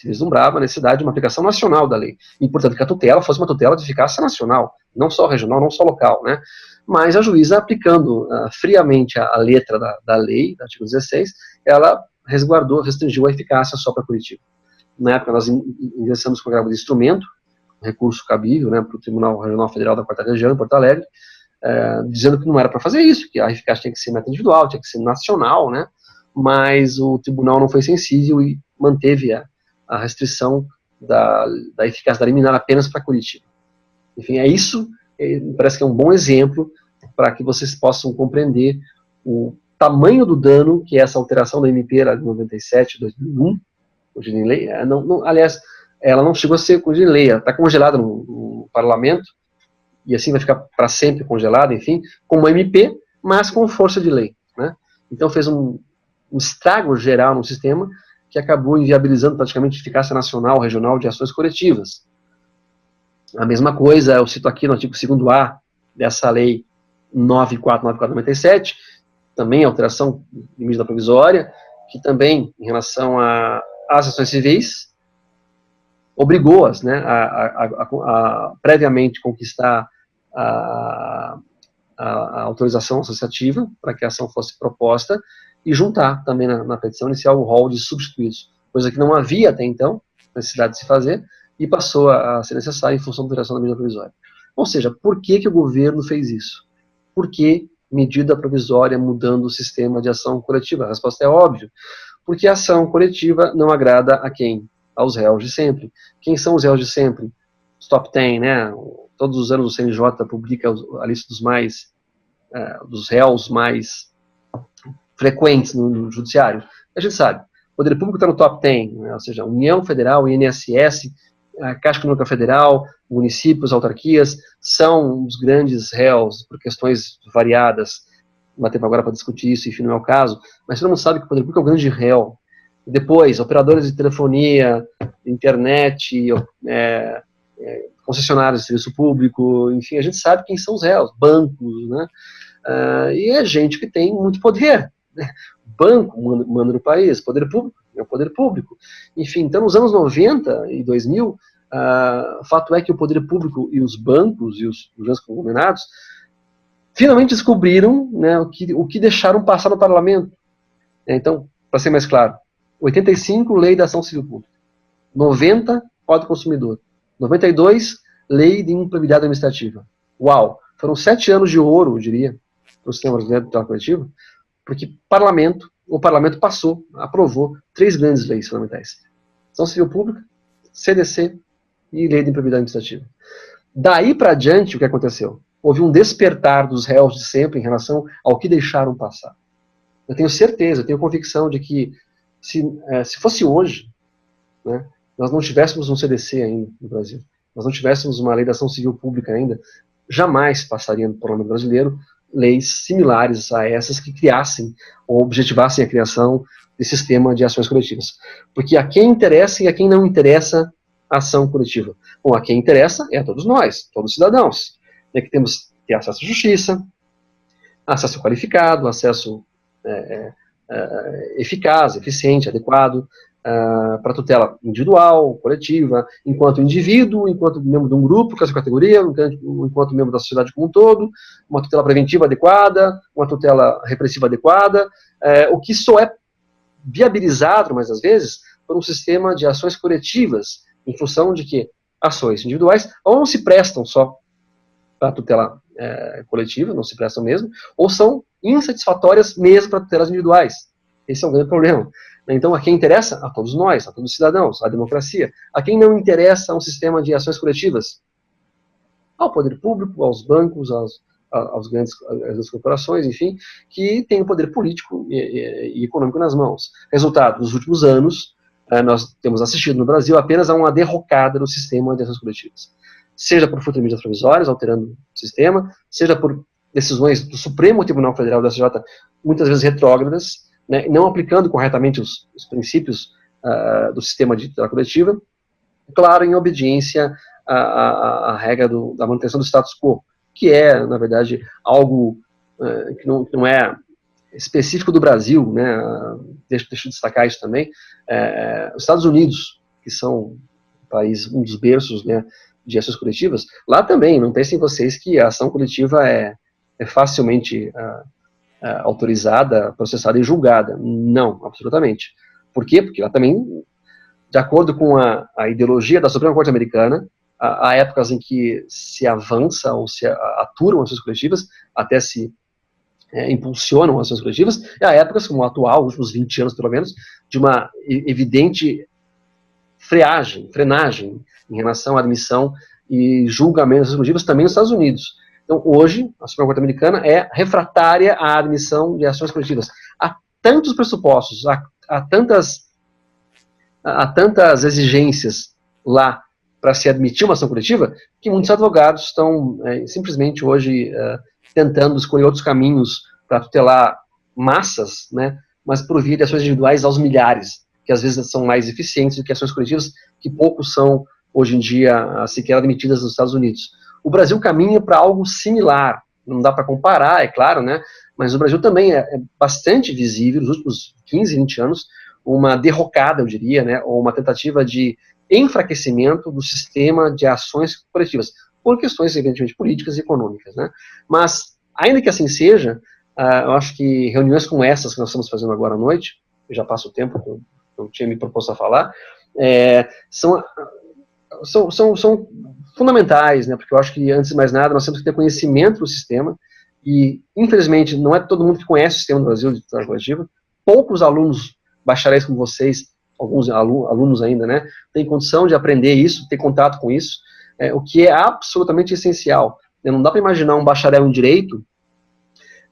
vislumbrava a necessidade de uma aplicação nacional da lei. E, portanto, que a tutela fosse uma tutela de eficácia nacional, não só regional, não só local, né? Mas a juíza, aplicando friamente a letra da lei, do artigo 16, ela resguardou, restringiu a eficácia só para Curitiba. Na época, nós ingressamos com o agravo de instrumento, um recurso cabível, né, para o Tribunal Regional Federal da 4ª Região, em Porto Alegre, dizendo que não era para fazer isso, que a eficácia tinha que ser meta individual, tinha que ser nacional, né, mas o tribunal não foi sensível e manteve a restrição da eficácia da liminar apenas para Curitiba. Enfim, isso parece que é um bom exemplo para que vocês possam compreender o tamanho do dano que essa alteração da MP de 97, 2001, hoje em lei, aliás, ela não chegou a ser hoje em lei, ela está congelada no parlamento, e assim vai ficar para sempre congelada, enfim, como MP, mas com força de lei, né? Então fez um estrago geral no sistema que acabou inviabilizando praticamente a eficácia nacional, regional de ações coletivas. A mesma coisa, eu cito aqui no artigo 2º-A dessa lei 9494/97, também alteração de medida provisória, que também, em relação às ações civis, obrigou-as, né, a previamente conquistar a autorização associativa para que a ação fosse proposta e juntar também na petição inicial o rol de substituídos, coisa que não havia até então necessidade de se fazer e passou a ser necessária em função da alteração da medida provisória. Ou seja, por que o governo fez isso? Por que medida provisória mudando o sistema de ação coletiva? A resposta é óbvia. Porque a ação coletiva não agrada a quem? Aos réus de sempre. Quem são os réus de sempre? Os top 10, né? Todos os anos o CNJ publica a lista dos réus mais frequentes no judiciário. A gente sabe. O poder público está no top 10, né? Ou seja, União Federal, INSS, a Caixa Econômica Federal, municípios, autarquias, são os grandes réus por questões variadas. Não dá tempo agora para discutir isso, enfim, não é o caso, mas todo mundo sabe que o poder público é o grande réu. Depois, operadoras de telefonia, internet, concessionários de serviço público, enfim, a gente sabe quem são os réus, bancos, né? E é gente que tem muito poder, né? Banco manda no país, poder público é o poder público. Enfim, então nos anos 90 e 2000, o fato é que o poder público e os bancos e os grandes conglomerados finalmente descobriram, né, o que deixaram passar no parlamento. Então, para ser mais claro, 85, Lei da Ação Civil Pública. 90, Código do Consumidor. 92, Lei de Improbidade Administrativa. Uau! Foram 7 anos de ouro, eu diria, para o sistema brasileiro de tutela coletiva, porque o parlamento passou, aprovou 3 grandes leis fundamentais. ação civil pública, CDC e lei de improbidade administrativa. Daí para diante, o que aconteceu? Houve um despertar dos réus de sempre em relação ao que deixaram passar. Eu tenho certeza, eu tenho convicção de que se fosse hoje, né, nós não tivéssemos um CDC ainda no Brasil, nós não tivéssemos uma lei da ação civil pública ainda, jamais passaria no parlamento brasileiro leis similares a essas que criassem ou objetivassem a criação desse sistema de ações coletivas. Porque a quem interessa e a quem não interessa a ação coletiva. Bom, a quem interessa é a todos nós, todos os cidadãos, né, que temos que ter acesso à justiça, acesso qualificado, acesso eficaz, eficiente, adequado, para tutela individual, coletiva, enquanto indivíduo, enquanto membro de um grupo, classe categoria, enquanto membro da sociedade como um todo, uma tutela preventiva adequada, uma tutela repressiva adequada, o que só é viabilizado, mais às vezes, por um sistema de ações coletivas, em função de que ações individuais ou não se prestam só para a tutela coletiva, não se prestam mesmo, ou são insatisfatórias mesmo para tutelas individuais. Esse é um grande problema. Então, a quem interessa? A todos nós, a todos os cidadãos, a democracia. A quem não interessa um sistema de ações coletivas? Ao poder público, aos bancos, às grandes corporações, enfim, que têm o poder político e econômico nas mãos. Resultado, nos últimos anos, nós temos assistido no Brasil apenas a uma derrocada do sistema de ações coletivas. Seja por fruto de medidas provisórias, alterando o sistema, seja por decisões do Supremo Tribunal Federal da SJ, muitas vezes retrógradas, né, não aplicando corretamente os princípios do sistema de tutela coletiva, claro, em obediência à regra da manutenção do status quo, que é, na verdade, algo que não é específico do Brasil, né, deixa eu destacar isso também, os Estados Unidos, que são um dos berços, né, de ações coletivas, lá também, não pensem vocês que a ação coletiva é facilmente autorizada, processada e julgada. Não, absolutamente. Por quê? Porque lá também, de acordo com a ideologia da Suprema Corte Americana, há épocas em que se avança ou se aturam ações coletivas, até se impulsionam ações coletivas, e há épocas como a atual, os últimos 20 anos pelo menos, de uma evidente frenagem em relação à admissão e julgamento das ações coletivas também nos Estados Unidos. Então, hoje, a Suprema Corte Americana é refratária à admissão de ações coletivas. Há tantos pressupostos, há tantas exigências lá para se admitir uma ação coletiva, que muitos advogados estão simplesmente hoje tentando escolher outros caminhos para tutelar massas, né, mas por via de ações individuais aos milhares, que às vezes são mais eficientes do que ações coletivas, que poucos são, hoje em dia, sequer admitidas nos Estados Unidos. O Brasil caminha para algo similar, não dá para comparar, é claro, né, mas o Brasil também é bastante visível, nos últimos 15, 20 anos, uma derrocada, eu diria, né, ou uma tentativa de enfraquecimento do sistema de ações coletivas, por questões, evidentemente, políticas e econômicas, né. Mas, ainda que assim seja, eu acho que reuniões como essas que nós estamos fazendo agora à noite, eu já passo o tempo que eu tinha me proposto a falar, são fundamentais, né, porque eu acho que, antes de mais nada, nós temos que ter conhecimento do sistema, e, infelizmente, não é todo mundo que conhece o sistema do Brasil de tutela coletiva. Poucos alunos bacharéis como vocês, alguns alunos ainda, né, têm condição de aprender isso, ter contato com isso, o que é absolutamente essencial. Não dá para imaginar um bacharel em Direito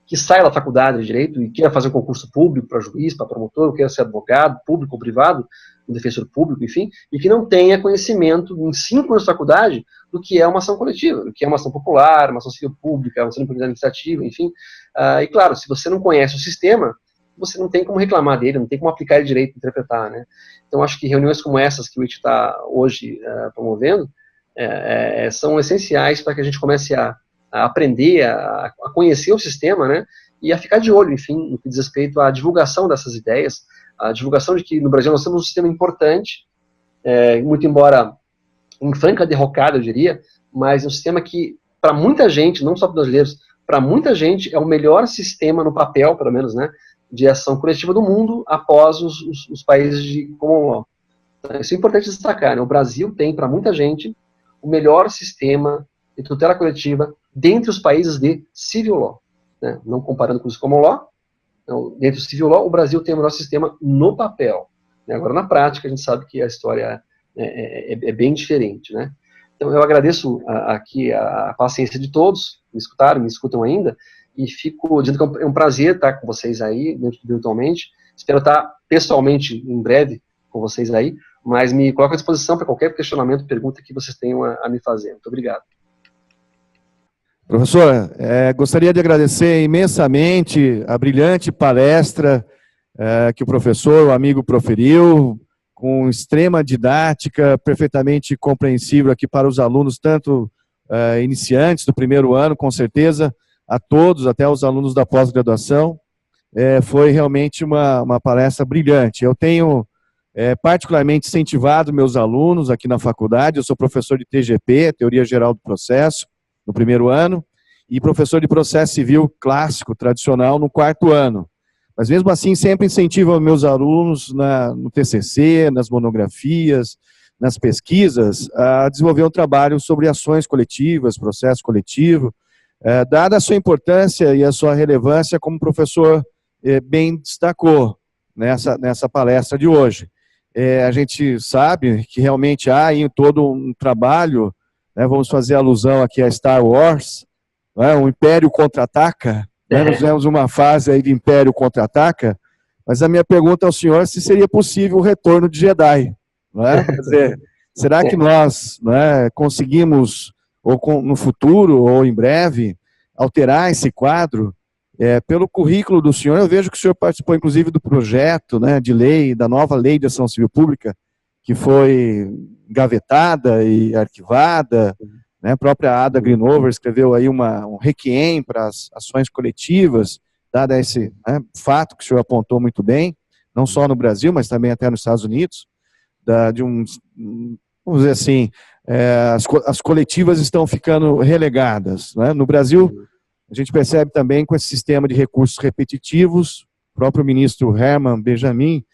que sai da faculdade de Direito e queira fazer um concurso público para juiz, para promotor, ou queira ser advogado, público ou privado, um defensor público, enfim, e que não tenha conhecimento em 5 anos de faculdade do que é uma ação coletiva, do que é uma ação popular, uma ação civil pública, uma ação administrativa, enfim. E claro, se você não conhece o sistema, você não tem como reclamar dele, não tem como aplicar ele direito, interpretar, né. Então, acho que reuniões como essas que o IT está hoje promovendo são essenciais para que a gente comece a aprender, a conhecer o sistema, né, e a ficar de olho, enfim, no que diz respeito à divulgação dessas ideias, a divulgação de que no Brasil nós temos um sistema importante, muito embora em franca derrocada, eu diria, mas é um sistema que, para muita gente, não só para brasileiros, para muita gente é o melhor sistema no papel, pelo menos, né, de ação coletiva do mundo após os países de common law. Então, isso é importante destacar, né, o Brasil tem, para muita gente, o melhor sistema de tutela coletiva dentre os países de civil law, né? Não comparando com os common law, então, dentro do civil law, o Brasil tem o melhor sistema no papel. né? Agora, na prática, a gente sabe que a história é bem diferente, né? Então, eu agradeço aqui a paciência de todos, me escutaram, me escutam ainda, e fico dizendo que é um prazer estar com vocês aí, virtualmente. Espero estar pessoalmente em breve com vocês aí, mas me coloco à disposição para qualquer questionamento, pergunta que vocês tenham a me fazer. Muito obrigado.
Professor, gostaria de agradecer imensamente a brilhante palestra que o professor, o amigo, proferiu, com extrema didática, perfeitamente compreensível aqui para os alunos, tanto iniciantes do primeiro ano, com certeza, a todos, até os alunos da pós-graduação. Foi realmente uma palestra brilhante. Eu tenho particularmente incentivado meus alunos aqui na faculdade, eu sou professor de TGP, Teoria Geral do Processo, no primeiro ano, e professor de Processo Civil clássico, tradicional, no quarto ano. Mas mesmo assim, sempre incentivo meus alunos no TCC, nas monografias, nas pesquisas, a desenvolver um trabalho sobre ações coletivas, processo coletivo, dada a sua importância e a sua relevância, como o professor bem destacou nessa palestra de hoje. A gente sabe que realmente há aí todo um trabalho, né, vamos fazer alusão aqui a Star Wars, né, o Império Contra-Ataca, né, nós tivemos uma fase aí de Império Contra-Ataca, mas a minha pergunta ao senhor é se seria possível o retorno de Jedi. Né? Quer dizer, será que nós, né, conseguimos, ou no futuro, ou em breve, alterar esse quadro? Pelo currículo do senhor, eu vejo que o senhor participou, inclusive, do projeto, né, de lei, da nova lei de ação civil pública, que foi gavetada e arquivada, né, a própria Ada Greenover escreveu aí um requiem para as ações coletivas, dado esse fato que o senhor apontou muito bem, não só no Brasil, mas também até nos Estados Unidos, vamos dizer assim, as coletivas estão ficando relegadas. Né? No Brasil, a gente percebe também com esse sistema de recursos repetitivos, o próprio ministro Herman Benjamin,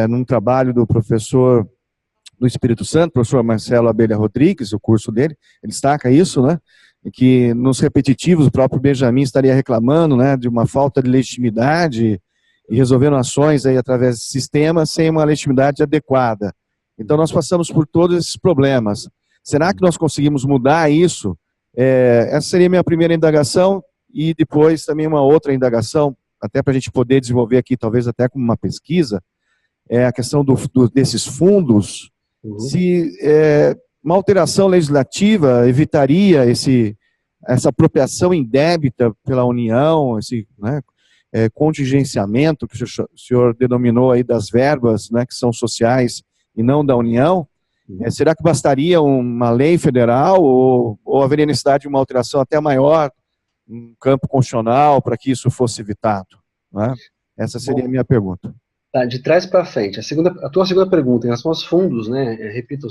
num trabalho do professor do Espírito Santo, professor Marcelo Abelha Rodrigues, o curso dele, ele destaca isso, né? Que nos repetitivos o próprio Benjamin estaria reclamando, né, de uma falta de legitimidade e resolvendo ações aí através desse sistema sem uma legitimidade adequada. Então nós passamos por todos esses problemas. Será que nós conseguimos mudar isso? Essa seria a minha primeira indagação e depois também uma outra indagação, até para a gente poder desenvolver aqui, talvez até como uma pesquisa, a questão desses fundos, se uma alteração legislativa evitaria essa apropriação indébita pela União, esse contingenciamento que o senhor denominou aí das verbas, né, que são sociais e não da União. Será que bastaria uma lei federal ou haveria necessidade de uma alteração até maior no campo constitucional para que isso fosse evitado? Né? Essa seria a minha pergunta.
Tá, de trás para frente. A tua segunda pergunta, em relação aos fundos, né, repito,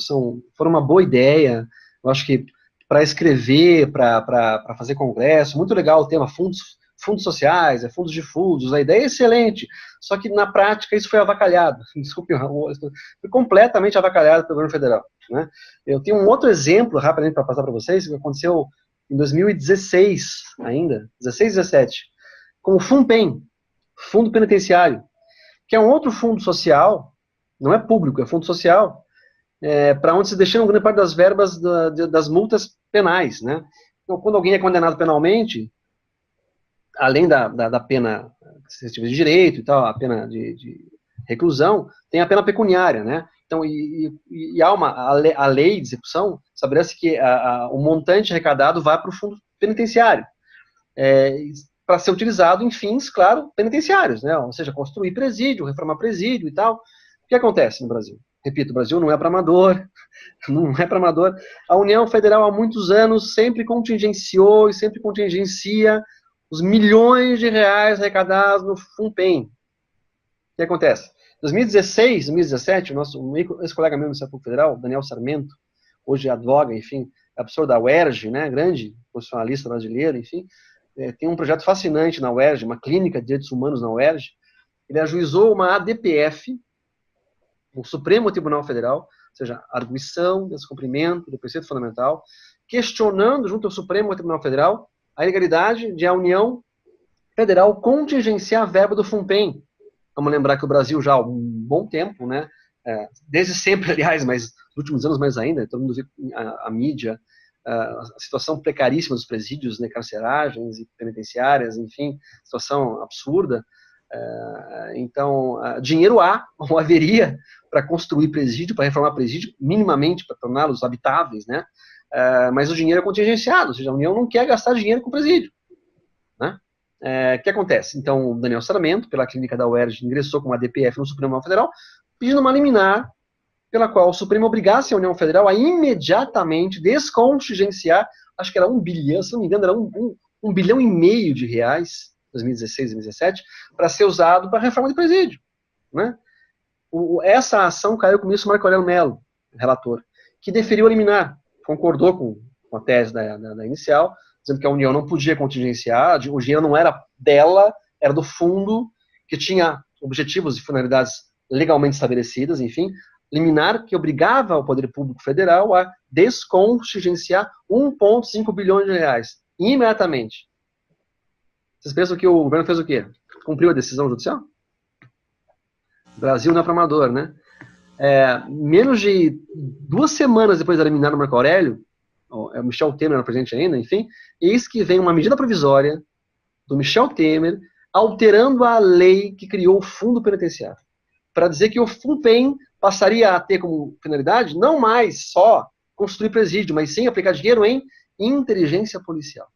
foram uma boa ideia. Eu acho que para escrever, para fazer congresso, muito legal o tema fundos sociais, fundos difusos, a ideia é excelente, só que na prática isso foi avacalhado, desculpe, foi completamente avacalhado pelo governo federal. Né? Eu tenho um outro exemplo, rapidamente, para passar para vocês, que aconteceu em 2016 ainda, 16, 17, com o FUNPEN, Fundo Penitenciário, que é um outro fundo social, não é público, é fundo social, para onde se destina grande parte das verbas das multas penais. Né? Então, quando alguém é condenado penalmente, além da pena de direito e tal, a pena de reclusão, tem a pena pecuniária, né? Então, há a lei de execução estabelece que o montante arrecadado vai para o fundo penitenciário, para ser utilizado em fins, claro, penitenciários, né? Ou seja, construir presídio, reformar presídio e tal. O que acontece no Brasil? Repito, o Brasil não é para amador, não é para amador. A União Federal, há muitos anos, sempre contingenciou e sempre contingencia os milhões de reais arrecadados no FUNPEN. O que acontece? Em 2016, 2017, esse colega meu no Instituto Federal, Daniel Sarmento, hoje advoga, enfim, é professor da UERJ, né, grande constitucionalista brasileiro, enfim, tem um projeto fascinante na UERJ, uma clínica de direitos humanos na UERJ. Ele ajuizou uma ADPF, o Supremo Tribunal Federal, ou seja, arguição, descumprimento do preceito fundamental, questionando junto ao Supremo Tribunal Federal a ilegalidade de a União Federal contingenciar a verba do FUNPEN. Vamos lembrar que o Brasil já há um bom tempo, né, desde sempre, aliás, mas nos últimos anos mais ainda, todo mundo vê a mídia, a situação precaríssima dos presídios, né, carceragens e penitenciárias, enfim, situação absurda. Então, dinheiro há, ou haveria, para construir presídio, para reformar presídio, minimamente para torná-los habitáveis, né? Mas o dinheiro é contingenciado, ou seja, a União não quer gastar dinheiro com presídio, né? O que acontece? Então, o Daniel Sarmento, pela clínica da UERJ, ingressou com uma DPF no Supremo Tribunal Federal, pedindo uma liminar pela qual o Supremo obrigasse a União Federal a imediatamente descontingenciar, acho que era 1 bilhão, se não me engano, era 1,5 bilhão de reais, 2016, 2017, para ser usado para a reforma de presídio, né? Essa ação caiu com o ministro Marco Aurélio Mello, relator, que deferiu a liminar, concordou com a tese da inicial, dizendo que a União não podia contingenciar, o dinheiro não era dela, era do fundo, que tinha objetivos e finalidades legalmente estabelecidas, enfim, liminar que obrigava o Poder Público Federal a descontingenciar 1,5 bilhões de reais, imediatamente. Vocês pensam que o governo fez o quê? Cumpriu a decisão judicial? O Brasil não é amador, né? Menos de 2 semanas depois da liminar do Marco Aurélio, o Michel Temer era presidente ainda, enfim, eis que vem uma medida provisória do Michel Temer alterando a lei que criou o Fundo Penitenciário, para dizer que o FUNPEN passaria a ter como finalidade não mais só construir presídio, mas sim aplicar dinheiro em inteligência policial.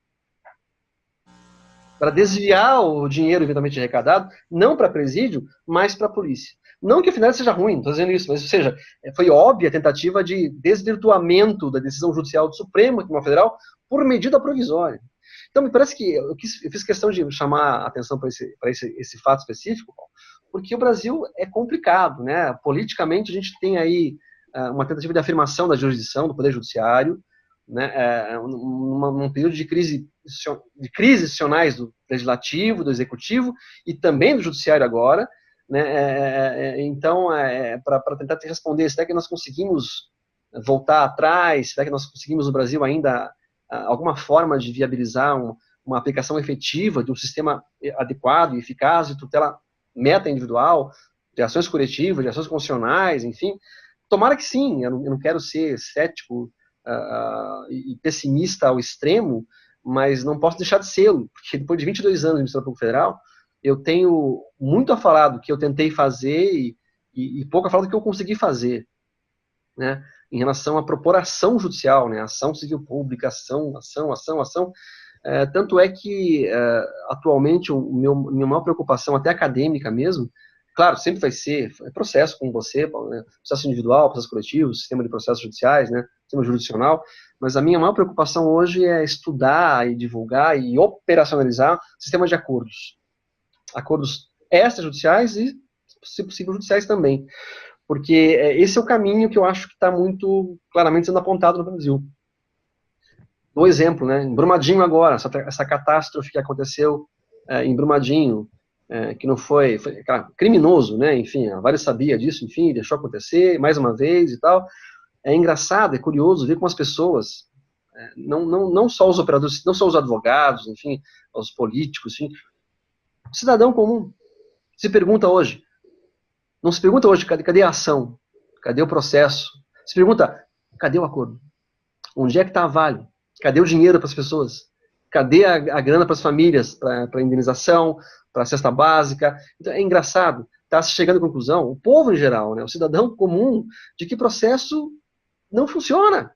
Para desviar o dinheiro eventualmente arrecadado, não para presídio, mas para a polícia. Não que a finalidade seja ruim, não estou dizendo isso, mas, ou seja, foi óbvia a tentativa de desvirtuamento da decisão judicial do Supremo Tribunal Federal por medida provisória. Então, me parece que eu fiz questão de chamar a atenção para esse fato específico, porque o Brasil é complicado, né? Politicamente, a gente tem aí uma tentativa de afirmação da jurisdição, do Poder Judiciário, né? Num período de crises institucionais do Legislativo, do Executivo e também do Judiciário agora, né? Então, para tentar te responder, será que nós conseguimos voltar atrás? Será que nós conseguimos no Brasil ainda alguma forma de viabilizar uma aplicação efetiva de um sistema adequado e eficaz de tutela meta-individual, de ações coletivas, de ações constitucionais, enfim? Tomara que sim, eu não quero ser cético e pessimista ao extremo, mas não posso deixar de sê-lo, porque depois de 22 anos de Ministério Público Federal, eu tenho muito a falar do que eu tentei fazer e pouco a falar do que eu consegui fazer, né? Em relação à propor ação judicial, né? Ação civil pública, ação. Tanto é que, atualmente, minha maior preocupação, até acadêmica mesmo, claro, sempre vai ser processo com você, né? Processo individual, processo coletivo, sistema de processos judiciais, né? Sistema jurisdicional, mas a minha maior preocupação hoje é estudar e divulgar e operacionalizar sistemas de acordos. Acordos extrajudiciais e, se possível, judiciais também. Porque esse é o caminho que eu acho que está muito claramente sendo apontado no Brasil. Dou exemplo, né? Em Brumadinho agora, essa catástrofe que aconteceu em Brumadinho, que não foi criminoso, né? Enfim, a Vale sabia disso, enfim, deixou acontecer mais uma vez e tal. É engraçado, é curioso ver como as pessoas, não só os operadores, não só os advogados, enfim, os políticos, enfim, o cidadão comum se pergunta hoje, não se pergunta hoje, cadê a ação? Cadê o processo? Se pergunta, cadê o acordo? Onde é que está a Vale? Cadê o dinheiro para as pessoas? Cadê a grana para as famílias, para indenização, para a cesta básica? Então, é engraçado, está se chegando à conclusão, o povo em geral, né, o cidadão comum, de que o processo não funciona,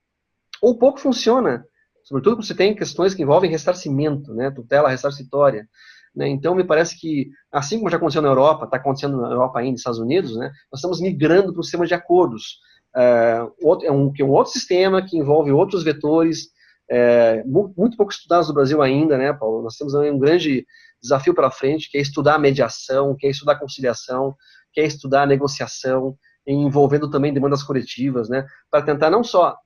ou pouco funciona, sobretudo quando você tem questões que envolvem ressarcimento, né, tutela ressarcitória. Né? Então, me parece que, assim como já aconteceu na Europa, está acontecendo na Europa ainda, nos Estados Unidos, né, nós estamos migrando para um sistema de acordos. Um outro sistema que envolve outros vetores, muito pouco estudados no Brasil ainda, né, Paulo? Nós temos um grande desafio pela frente, que é estudar a mediação, que é estudar a conciliação, que é estudar a negociação, envolvendo também demandas coletivas, né, para tentar não só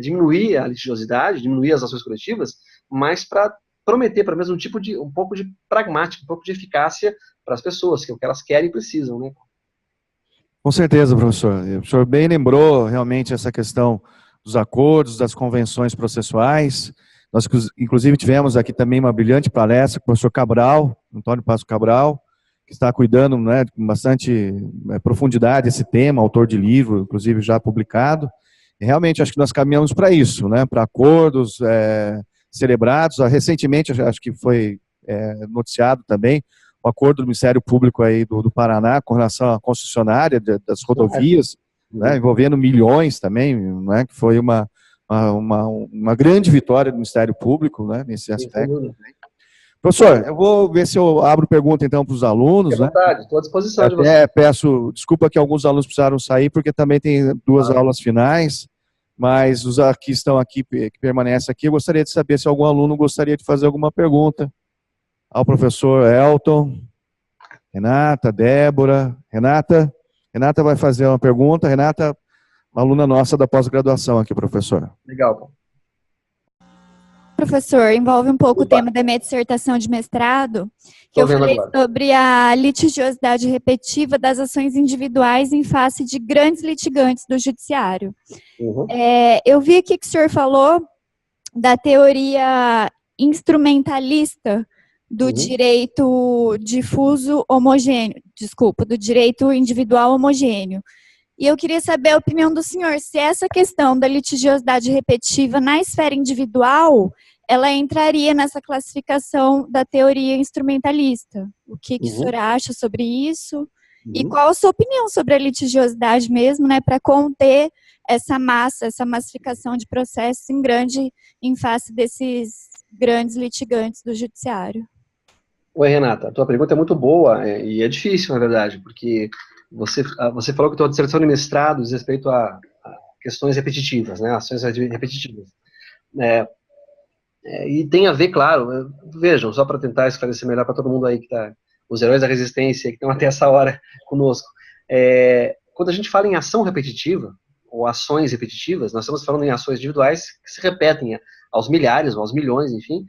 diminuir a litigiosidade, diminuir as ações coletivas, mas para prometer, para mesmo um pouco de pragmática, um pouco de eficácia para as pessoas, que é o que elas querem e precisam, né?
Com certeza, professor. O senhor bem lembrou realmente essa questão dos acordos, das convenções processuais. Nós, inclusive, tivemos aqui também uma brilhante palestra com o professor Cabral, Antônio Passo Cabral, que está cuidando, né, com bastante profundidade desse tema, autor de livro, inclusive já publicado. E realmente acho que nós caminhamos para isso, né, para acordos celebrados. Recentemente, acho que foi noticiado também o acordo do Ministério Público aí do Paraná com relação à concessionária das rodovias, né, envolvendo milhões também, né, que foi uma grande vitória do Ministério Público, né, nesse aspecto. Professor, eu vou ver se eu abro pergunta então para os alunos.
Fique à vontade, estou à disposição de
você. Até peço desculpa que alguns alunos precisaram sair, porque também tem duas aulas finais, mas os que estão aqui, que permanecem aqui, eu gostaria de saber se algum aluno gostaria de fazer alguma pergunta ao professor Elton, Renata, Débora. Renata vai fazer uma pergunta. Renata, uma aluna nossa da pós-graduação aqui, professor.
Legal.
Professor, envolve um pouco o tema da minha dissertação de mestrado, que eu falei sobre a litigiosidade repetitiva das ações individuais em face de grandes litigantes do judiciário. Eu vi aqui que o senhor falou da teoria instrumentalista do direito difuso homogêneo, do direito individual homogêneo. E eu queria saber a opinião do senhor, se essa questão da litigiosidade repetitiva na esfera individual, ela entraria nessa classificação da teoria instrumentalista. O que o senhor acha sobre isso? E qual a sua opinião sobre a litigiosidade mesmo, né, para conter essa massificação de processos em face desses grandes litigantes do judiciário?
Oi, Renata, a tua pergunta é muito boa e é difícil, na verdade, porque você falou que a tua dissertação de mestrado diz respeito a questões repetitivas, né, ações repetitivas. E tem a ver, claro, vejam, só para tentar esclarecer melhor para todo mundo aí que está, os heróis da resistência que estão até essa hora conosco. Quando a gente fala em ação repetitiva, ou ações repetitivas, nós estamos falando em ações individuais que se repetem aos milhares ou aos milhões, enfim,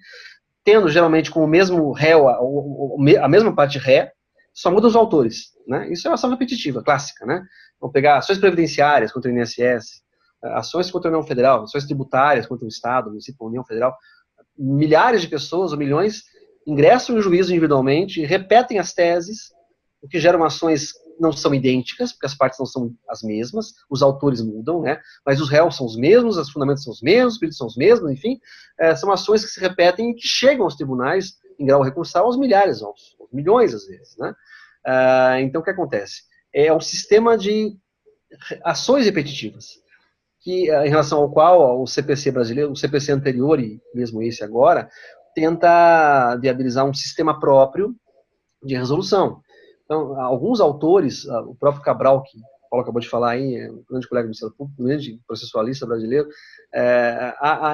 tendo geralmente como mesmo réu, a mesma parte ré, só muda os autores, né? Isso é uma ação repetitiva, clássica, né? Vamos pegar ações previdenciárias contra o INSS, ações contra a União Federal, ações tributárias contra o Estado, o município, a União Federal. Milhares de pessoas, ou milhões, ingressam no juízo individualmente, repetem as teses, o que gera ações não são idênticas, porque as partes não são as mesmas, os autores mudam, né? Mas os réus são os mesmos, os fundamentos são os mesmos, os pedidos são os mesmos, enfim, são ações que se repetem e que chegam aos tribunais em grau recursal aos milhares, aos milhões às vezes, né? Então o que acontece? É um sistema de ações repetitivas, que, em relação ao qual o CPC brasileiro, o CPC anterior e mesmo esse agora, tenta viabilizar um sistema próprio de resolução. Então, alguns autores, o próprio Cabral, que o Paulo acabou de falar aí, um grande colega do Ministério Público, um grande processualista brasileiro,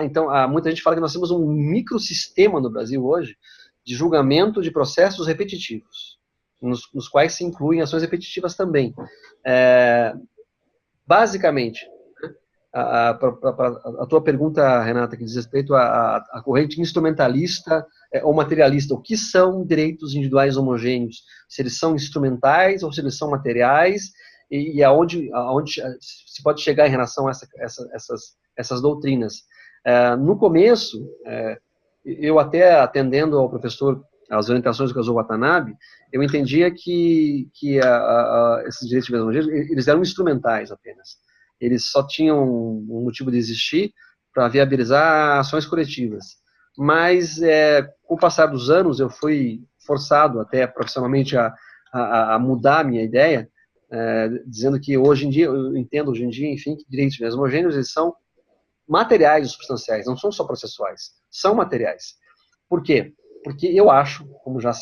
então, muita gente fala que nós temos um microsistema no Brasil hoje de julgamento de processos repetitivos, nos quais se incluem ações repetitivas também. Basicamente, a tua pergunta, Renata, que diz respeito à corrente instrumentalista ou materialista, o que são direitos individuais homogêneos? Se eles são instrumentais ou se eles são materiais, e aonde se pode chegar em relação a essas doutrinas. No começo, eu até atendendo ao professor, as orientações do Kazuo Watanabe, eu entendia que esses direitos homogêneos, eles eram instrumentais apenas. Eles só tinham um motivo de existir para viabilizar ações coletivas. Mas, com o passar dos anos, eu fui forçado até profissionalmente a mudar a minha ideia, dizendo que hoje em dia, eu entendo hoje em dia, enfim, que direitos homogêneos, eles são materiais e substanciais, não são só processuais, são materiais. Por quê? Porque eu acho, como já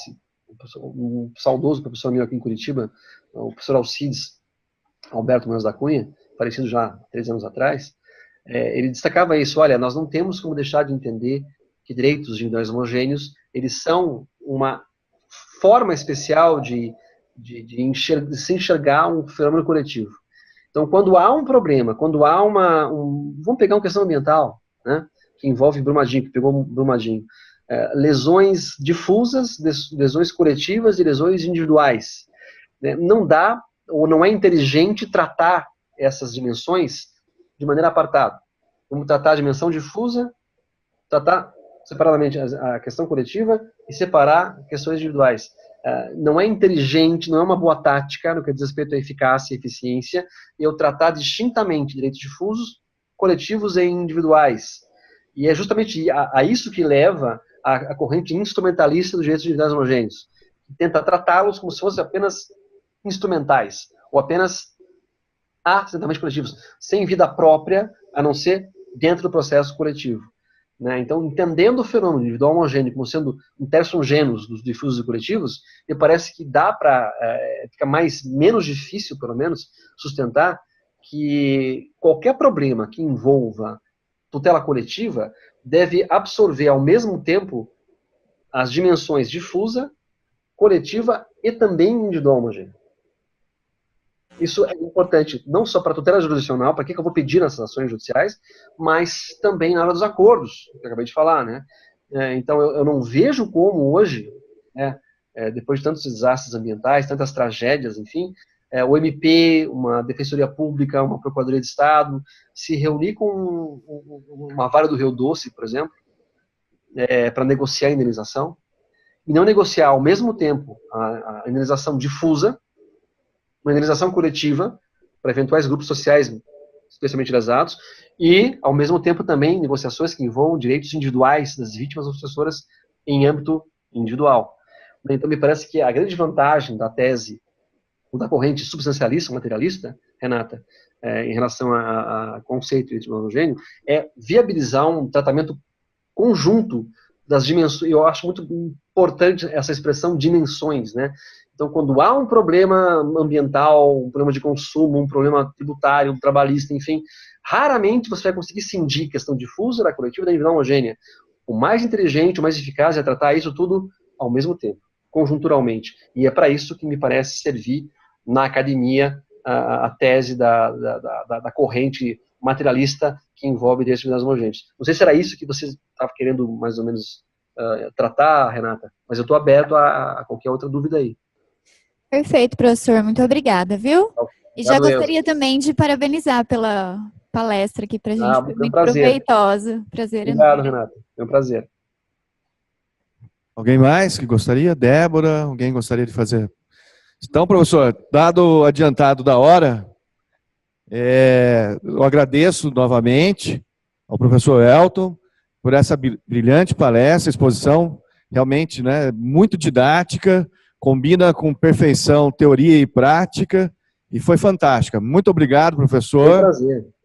um saudoso professor meu aqui em Curitiba, o professor Alcides Alberto Manos da Cunha, falecido já há 3 anos atrás, ele destacava isso: olha, nós não temos como deixar de entender que direitos individuais homogêneos, eles são uma forma especial de se enxergar um fenômeno coletivo. Então, quando há um problema, quando há vamos pegar uma questão ambiental, né, que envolve Brumadinho, que pegou Brumadinho, lesões difusas, lesões coletivas e lesões individuais, né, não dá, ou não é inteligente tratar essas dimensões de maneira apartada. Vamos tratar a dimensão difusa, tratar separadamente a questão coletiva e separar questões individuais. não é inteligente, não é uma boa tática no que diz respeito à eficácia e eficiência, eu tratar distintamente direitos difusos, coletivos e individuais. E é justamente a isso que leva a corrente instrumentalista dos direitos individuais homogêneos, que tenta tratá-los como se fossem apenas instrumentais, ou apenas acidentalmente coletivos, sem vida própria, a não ser dentro do processo coletivo. Né? Então, entendendo o fenômeno individual homogêneo como sendo um terçum genus dos difusos e coletivos, me parece que dá para, fica menos difícil, pelo menos, sustentar que qualquer problema que envolva tutela coletiva deve absorver ao mesmo tempo as dimensões difusa, coletiva e também individual homogênea. Isso é importante, não só para a tutela jurisdicional, para que eu vou pedir nessas ações judiciais, mas também na hora dos acordos, que eu acabei de falar, né? Então, eu não vejo como hoje, depois de tantos desastres ambientais, tantas tragédias, enfim, o MP, uma defensoria pública, uma procuradoria de Estado, se reunir com uma vara do Rio Doce, por exemplo, para negociar a indenização, e não negociar ao mesmo tempo a indenização difusa, uma indenização coletiva para eventuais grupos sociais especialmente lesados, e, ao mesmo tempo, também negociações que envolvam direitos individuais das vítimas ou sucessoras em âmbito individual. Então, me parece que a grande vantagem da tese, ou da corrente substancialista, materialista, Renata, em relação a conceito de homogêneo, é viabilizar um tratamento conjunto das dimensões. Eu acho muito importante essa expressão dimensões, né? Então, quando há um problema ambiental, um problema de consumo, um problema tributário, um trabalhista, enfim, raramente você vai conseguir cindir questão difusa da coletiva da individual homogênea. O mais inteligente, o mais eficaz é tratar isso tudo ao mesmo tempo, conjunturalmente. E é para isso que me parece servir na academia a tese da corrente materialista que envolve direitos individuais homogêneos. Não sei se era isso que você estava querendo mais ou menos tratar, Renata, mas eu estou aberto a qualquer outra dúvida aí.
Perfeito, professor. Muito obrigada, viu? E já gostaria também de parabenizar pela palestra aqui para a gente. Foi muito proveitosa. Prazer
enorme. Obrigado, Renata. Foi um prazer.
Alguém mais que gostaria? Débora, alguém gostaria de fazer? Então, professor, dado o adiantado da hora, eu agradeço novamente ao professor Elton por essa brilhante palestra, exposição, realmente, né, muito didática, combina com perfeição teoria e prática, e foi fantástica. Muito obrigado, professor.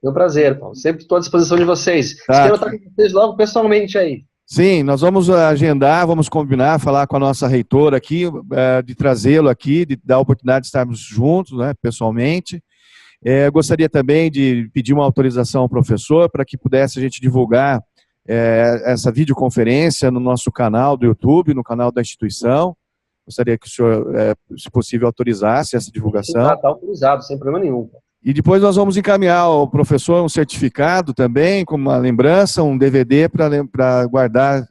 Foi um prazer, Paulo. Sempre estou à disposição de vocês. Espero estar com vocês logo pessoalmente aí.
Sim, nós vamos agendar, vamos combinar, falar com a nossa reitora aqui, de trazê-lo aqui, de dar a oportunidade de estarmos juntos, né, pessoalmente. Gostaria também de pedir uma autorização ao professor para que pudesse a gente divulgar essa videoconferência no nosso canal do YouTube, no canal da instituição. Gostaria que o senhor, se possível, autorizasse essa divulgação.
Está autorizado, sem problema nenhum.
E depois nós vamos encaminhar ao professor um certificado também, como uma lembrança, um DVD para guardar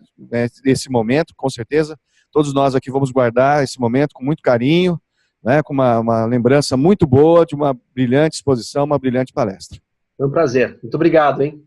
esse momento, com certeza. Todos nós aqui vamos guardar esse momento com muito carinho, né, com uma lembrança muito boa de uma brilhante exposição, uma brilhante palestra.
Foi um prazer. Muito obrigado, hein?